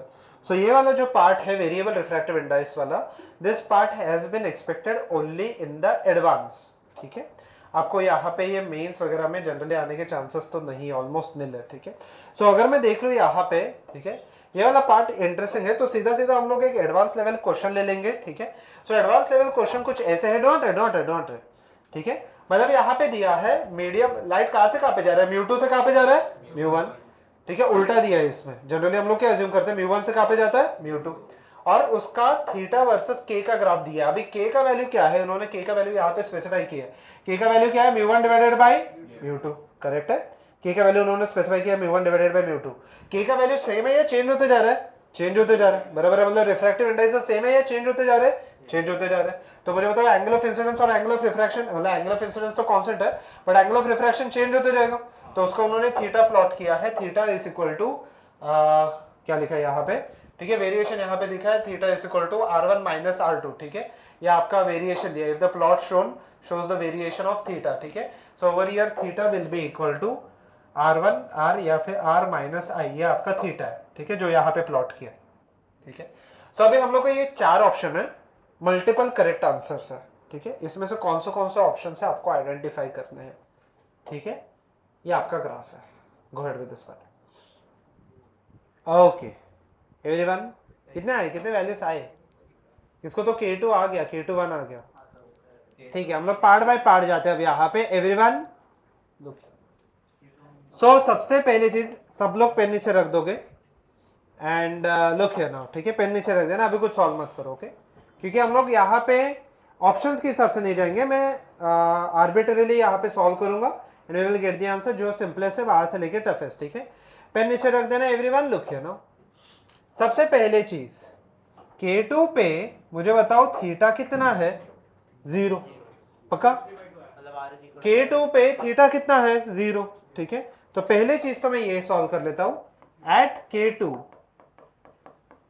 So ये वाला जो पार्ट है वेरिएबल रिफ्रैक्टिव इंडाइस वाला, this part has been expected only in the advance, ठीक है। आपको यहाँ पे ये मेंस वगैरह में जनरली आने के चांसेस तो नहीं, ऑलमोस्ट निल है, ठीक है। सो अगर मैं देख लूँ यहाँ पे, ठीक है, ये वाला पार्ट इंटरेस्टिंग है, तो सीधा सीधा हम लोग एक एडवांस लेवल क्वेश्चन ले लेंगे, ठीक है। सो एडवांस लेवल क्वेश्चन कुछ ऐसे है, डोंट, ठीक है। मतलब यहाँ पे दिया है मीडियम लाइट कहाँ से कहाँ पे जा रहा है, म्यू2 से कहाँ पे जा रहा है, म्यू1, ठीक है, उल्टा दिया है इसमें। जनरली हम लोग क्या अज्यूम करते हैं, म्यू1 से कहाँ पे जाता है, म्यू2, और उसका थीटा वर्सेस के का ग्राफ दिया है। अभी के का वैल्यू क्या है, उन्होंने के का वैल्यू यहाँ पे स्पेसिफाई किया है। के का वैल्यू क्या है, म्यू1 डिवाइडेड बाई म्यू2, करेक्ट है। के का वैल्यू उन्होंने स्पेसिफाई किया म्यू1 डिवाइडेड बाई म्यू2। के का वैल्यू सेम है या चेंज होते जा रहा है, चेंज होते जा रहा है, बराबर है। मतलब रिफ्रैक्टिव इंडाइसेस सेम है या चेंज होते जा रहे हैं, चेंज होते जा रहे हैं। तो मुझे बताओ एंगल ऑफ इंसिडेंस और एंगल ऑफ रिफ्रैक्शन, मतलब एंगल ऑफ इंसिडेंस तो कांस्टेंट है but angle of refraction change होते जाएगा। तो उसको उन्होंने थीटा प्लॉट किया है, थीटा इज इक्वल टू क्या लिखा है यहाँ पे, ठीक है, वेरिएशन यहाँ पे लिखा है, theta is equal to r1 minus r2, ठीक है। ये आपका वेरिएशन दिया है, if the plot shown shows the variation of theta, ठीक है। so over here theta will be equal to r1 r या फिर r माइनस i, ये आपका थीटा है, ठीक है, जो यहाँ पे प्लॉट किया, ठीक है। सो अभी हम लोग को ये 4 ऑप्शन है, मल्टीपल करेक्ट आंसर्स है, ठीक है। इसमें से कौन से ऑप्शन है आपको आइडेंटिफाई करने हैं, ठीक है। ये आपका ग्राफ है, go ahead with this one. Okay everyone, कितने आए, कितने वैल्यूज आए, इसको तो K2 आ गया, K2 1 आ गया, ठीक है। हम लोग पार्ट बाय पार्ट जाते हैं अब यहाँ पे। एवरीवन सो सबसे पहली चीज, सब लोग पेन नीचे रख दोगे एंड लुक हियर नाउ, ठीक है, पेन नीचे रख देना, अभी कुछ सॉल्व मत करो, ओके। क्योंकि हम लोग यहाँ पे ऑप्शंस के हिसाब से नहीं जाएंगे, मैं आर्बिट्रेरीली यहाँ पे सॉल्व करूंगा and we will get the answer, जो सिंपलेस्ट है वहां से लेके टफेस्ट, ठीक है। पेन नीचे रख देना एवरीवन, लुक हियर नाउ। सबसे पहले चीज K2 पे मुझे बताओ थीटा कितना है, 0, पक्का। K2 पे थीटा कितना है, 0, ठीक है। तो पहले चीज तो मैं ये सॉल्व कर लेता हूं, at K2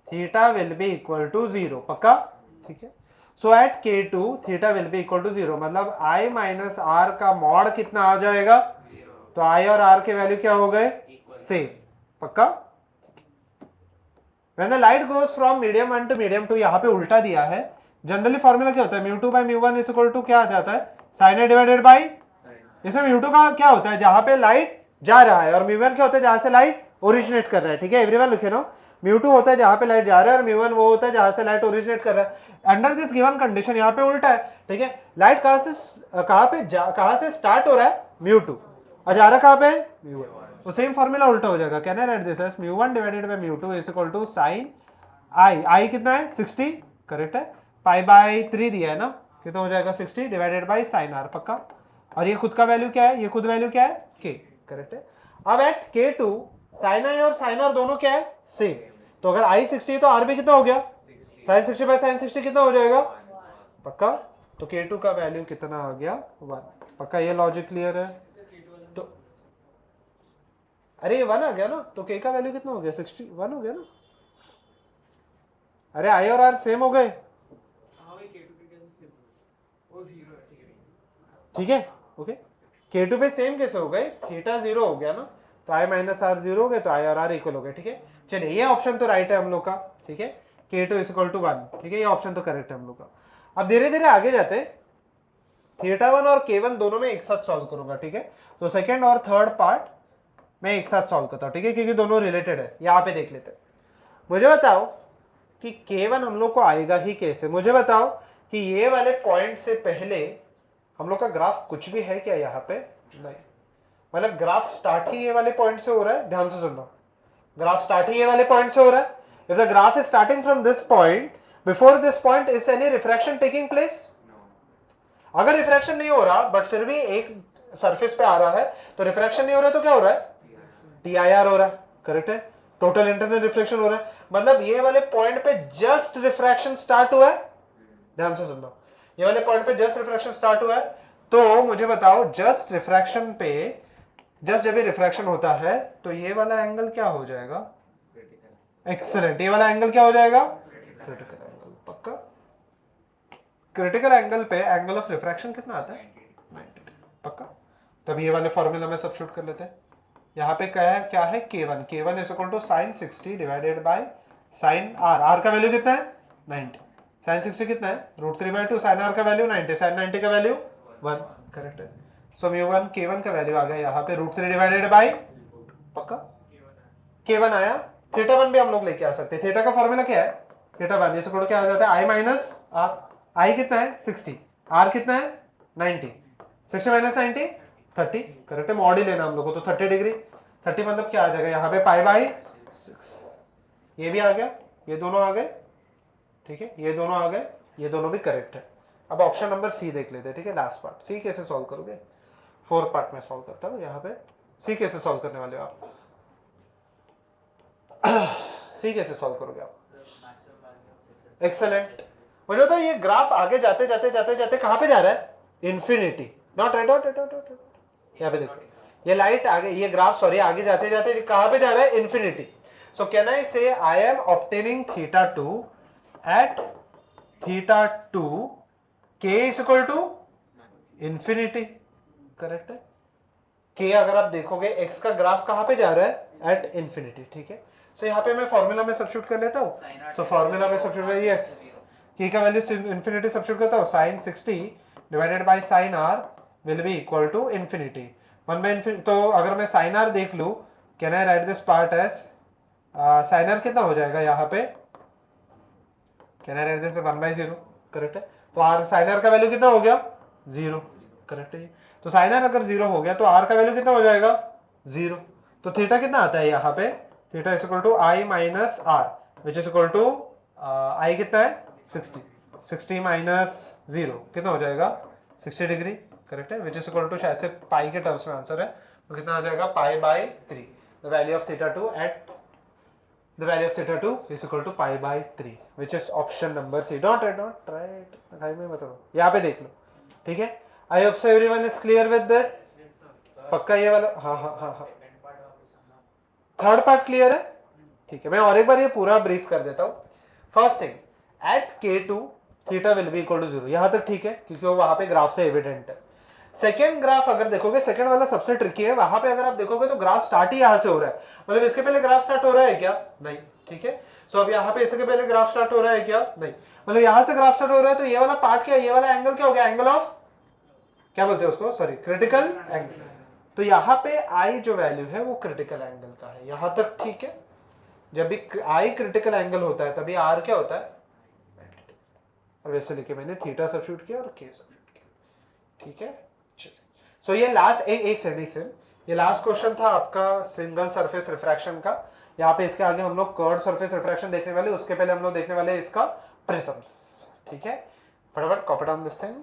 theta will be equal to 0, पक्का, ठीक है। So at K2 theta will be equal to 0, मतलब I माइनस R का मॉड कितना आ जाएगा, तो I और R के वैल्यू क्या हो गए, सेम, पक्का। When the light goes from medium 1 to medium 2, यहाँ पे उल्टा दिया है। जनरली फॉर्मूला क्या होता है, म्यू2 बाई म्यू1 इज इक्वल टू क्या आ जाता है, साइन ए डिवाइडेड बाई, इसमें म्यू2 का क्या होता है, जहां पे लाइट जा रहा है, और म्यू1 क्या होता है, जहां से लाइट ओरिजिनेट कर रहा है, ठीक है। एवरीवन लिखे नो, म्यू2 होता है जहां पे लाइट जा रहा है और म्यू1 वो होता है जहां से लाइट ओरिजिनेट कर रहा है। अंडर दिस गिवन कंडीशन यहाँ पे उल्टा है, ठीक है। लाइट कहां से स्टार्ट हो रहा है, म्यू2, और जा रहा कहां पे, म्यू1, तो सेम फॉर्मूला उल्टा हो जाएगा। Can I write this as म्यू1 डिवाइडेड बाय म्यू2 is equal to sine I कितना है, 60, करेक्ट है। पाई बाय 3 दिया है ना, कितना हो जाएगा, 60 डिवाइडेड बाय साइन आर, पक्का। और ये खुद का वैल्यू क्या है, ये खुद वैल्यू क्या है, के, करेक्ट है। अब एट K2 साइन आई और साइन आर दोनों क्या है, सेम, तो अगर आई 60 है तो आर भी कितना हो गया, साइन 60 बाय साइन 60 कितना हो जाएगा, पक्का। तो K2 का वैल्यू कितना आ गया, 1, पक्का। ये लॉजिक क्लियर है, तो अरे ये 1 आ गया ना, तो K का वैल्यू कितना हो गया, 61 हो गया ना। अरे आई और आर सेम हो गए, ठीक है, ओके। K2 पे सेम कैसे हो गए, थीटा 0 हो गया ना, तो आई माइनस आर 0 हो गए, तो आई और आर इक्वल हो गए, ठीक है। चलिए ये ऑप्शन तो राइट है हम लोग का, ठीक है, K2 इज इक्वल टू 1, ठीक है, ये ऑप्शन तो करेक्ट है हम लोग का। अब धीरे धीरे आगे जाते, थीटा 1 और K1 दोनों में एक साथ सॉल्व करूंगा, ठीक है। तो सेकेंड और थर्ड पार्ट मैं एक साथ सॉल्व करता हूँ, ठीक है, क्योंकि दोनों रिलेटेड है। यहाँ पे देख लेते हैं, मुझे बताओ कि K1 हम लोग को आएगा ही कैसे। मुझे बताओ कि ये वाले पॉइंट से पहले हम लोग का ग्राफ कुछ भी है क्या यहाँ पे, नहीं, मतलब ग्राफ स्टार्ट ही ये वाले पॉइंट से हो रहा है, ध्यान से सुनना, ग्राफ स्टार्ट ही ये वाले पॉइंट से हो रहा है। If the graph is starting from this point, before this point is any refraction taking place, अगर रिफ्रैक्शन नहीं हो रहा बट फिर भी एक सरफेस पे आ रहा है, तो रिफ्रैक्शन नहीं हो रहा तो क्या हो रहा है, TIR हो रहा है, करेक्ट है, टोटल इंटरनल रिफ्लेक्शन हो रहा है। मतलब ये वाले पॉइंट पे जस्ट रिफ्रैक्शन स्टार्ट हुआ है, ध्यान से सुनना, ये वाले पॉइंट पे जस्ट रिफ्रैक्शन स्टार्ट हुआ है। तो मुझे बताओ जस्ट रिफ्रैक्शन पे, जस्ट जब ये रिफ्रैक्शन होता है तो ये वाला एंगल क्या हो जाएगा, एक्सीलेंट, ये वाला एंगल क्या हो जाएगा, क्रिटिकल एंगल, पक्का। क्रिटिकल एंगल पे एंगल ऑफ रिफ्रैक्शन कितना आता है? 90 पक्का। तब ये वाले फॉर्मूला में सब्स्टिट्यूट कर लेते हैं। यहाँ पे क्या है K1, K1 is equal to sine 60 divided by sine R, R का वैल्यू कितना है? 90। साइन 60 कितना है? √3/2, साइन R का वैल्यू 90, साइन 90 का वैल्यू 1, करेक्ट है। सो म्यू1 K1 का वैल्यू आ गया यहाँ पे √3 डिवाइडेड बाय, पक्का K1 आया। थीटा 1 भी हम लोग लेके आ सकते हैं। थीटा का फॉर्मूला क्या है? थीटा 1 इज इक्वल टू क्या आ जाता है? I minus R। I कितना है? 60, R कितना है? 90, 60 माइनस 90 30, करेक्ट है। मॉड ही लेना हम लोग को, तो 30 डिग्री। 30 मतलब क्या आ जाएगा यहाँ पे? π/6। ये भी आ गया, ये दोनों आ गए, ठीक है, ये दोनों आ गए, ये दोनों भी करेक्ट है। अब ऑप्शन नंबर सी देख लेते हैं, ठीक है, लास्ट पार्ट। सी कैसे सॉल्व करोगे? फोर्थ पार्ट में सॉल्व करता हूँ। यहाँ पे सी कैसे सॉल्व करने वाले हो आप? सी कैसे सॉल्व करोगे आप? एक्सेलेंट। मुझे तो ये ग्राफ आगे जाते जाते जाते जाते कहाँ पे जा रहा है? इन्फिनिटी। नॉट राइट, यहाँ पे देखो, ये लाइट आगे, ये ग्राफ सॉरी आगे जाते जाते कहाँ पे जा रहा है? Infinity. So can I say I am obtaining θ2 at θ2 k is equal to infinity, correct है। k अगर आप देखोगे x का ग्राफ कहाँ पे जा रहा है? एट इंफिनिटी, ठीक है। सो यहाँ पे मैं फॉर्मूला में सब्स्टिट्यूट कर लेता हूँ। सो फॉर्मूला में सब्स्टिट्यूट, यस, k का वैल्यू इंफिनिटी सब्स्टिट्यूट करता हूँ। Sine 60 divided by sine r will be equal to infinity 1/, तो अगर मैं साइन r देख लूँ, can I write this part as sine r कितना हो जाएगा यहाँ पे? Can I write this 1/0, correct है। तो r साइन r का वैल्यू कितना हो गया? 0, करेक्ट है। तो साइन r अगर 0 हो गया तो r का वैल्यू कितना हो जाएगा? 0। तो थीटा कितना आता है यहाँ पे? Theta is equal to I minus R which is equal to I कितना है? 60, 60 माइनस 0 कितना हो जाएगा? 60 डिग्री, करेक्ट है, विच इज इक्वल टू शायद से पाई के टर्म्स में आंसर है, तो कितना आ जाएगा? π/3। The value of θ2 at the value of θ2 is equal to π/3 which is option number C. Don't write, भाई मैं बताऊँ, यहाँ पे देख लो, ठीक है। I hope so everyone is clear with this. पक्का ये वाला? हाँ, थर्ड पार्ट क्लियर है, ठीक है। मैं और एक बार ये पूरा ब्रीफ कर देता हूँ। First thing, at K2 theta will be equal to 0, यहां तक ठीक है, क्योंकि वो वहां पे ग्राफ से एविडेंट है। सेकेंड ग्राफ अगर देखोगे, सेकेंड वाला सबसे ट्रिकी है। वहां पे अगर आप देखोगे तो ग्राफ स्टार्ट ही यहां से हो रहा है, मतलब इसके पहले ग्राफ स्टार्ट हो रहा है क्या? नहीं, ठीक है। सो अब यहाँ पे इसके पहले ग्राफ स्टार्ट हो रहा है क्या? नहीं, मतलब यहां से ग्राफ स्टार्ट हो रहा है, तो ये वाला पार्ट क्या, ये वाला एंगल क्या हो गया? एंगल ऑफ, क्या बोलते हैं उसको, सॉरी, क्रिटिकल एंगल। तो यहाँ पे I जो वैल्यू है वो क्रिटिकल एंगल का है, यहां तक ठीक है। जब भी I क्रिटिकल एंगल होता है तभी R क्या होता है? और वैसे लिखे मैंने थीटा सब्स्टिट्यूट किया और K सब्स्टिट्यूट किया, ठीक है। सो ये लास्ट एक सेकंड, ये लास्ट क्वेश्चन था आपका सिंगल सरफेस रिफ्रैक्शन का। यहाँ पे इसके आगे हम लोग कर्व्ड सरफेस रिफ्रैक्शन देखने वाले, उसके पहले हम लोग देखने वाले इसका प्रिज्म्स, ठीक है। फटाफट कॉपी डाउन दिस थिंग।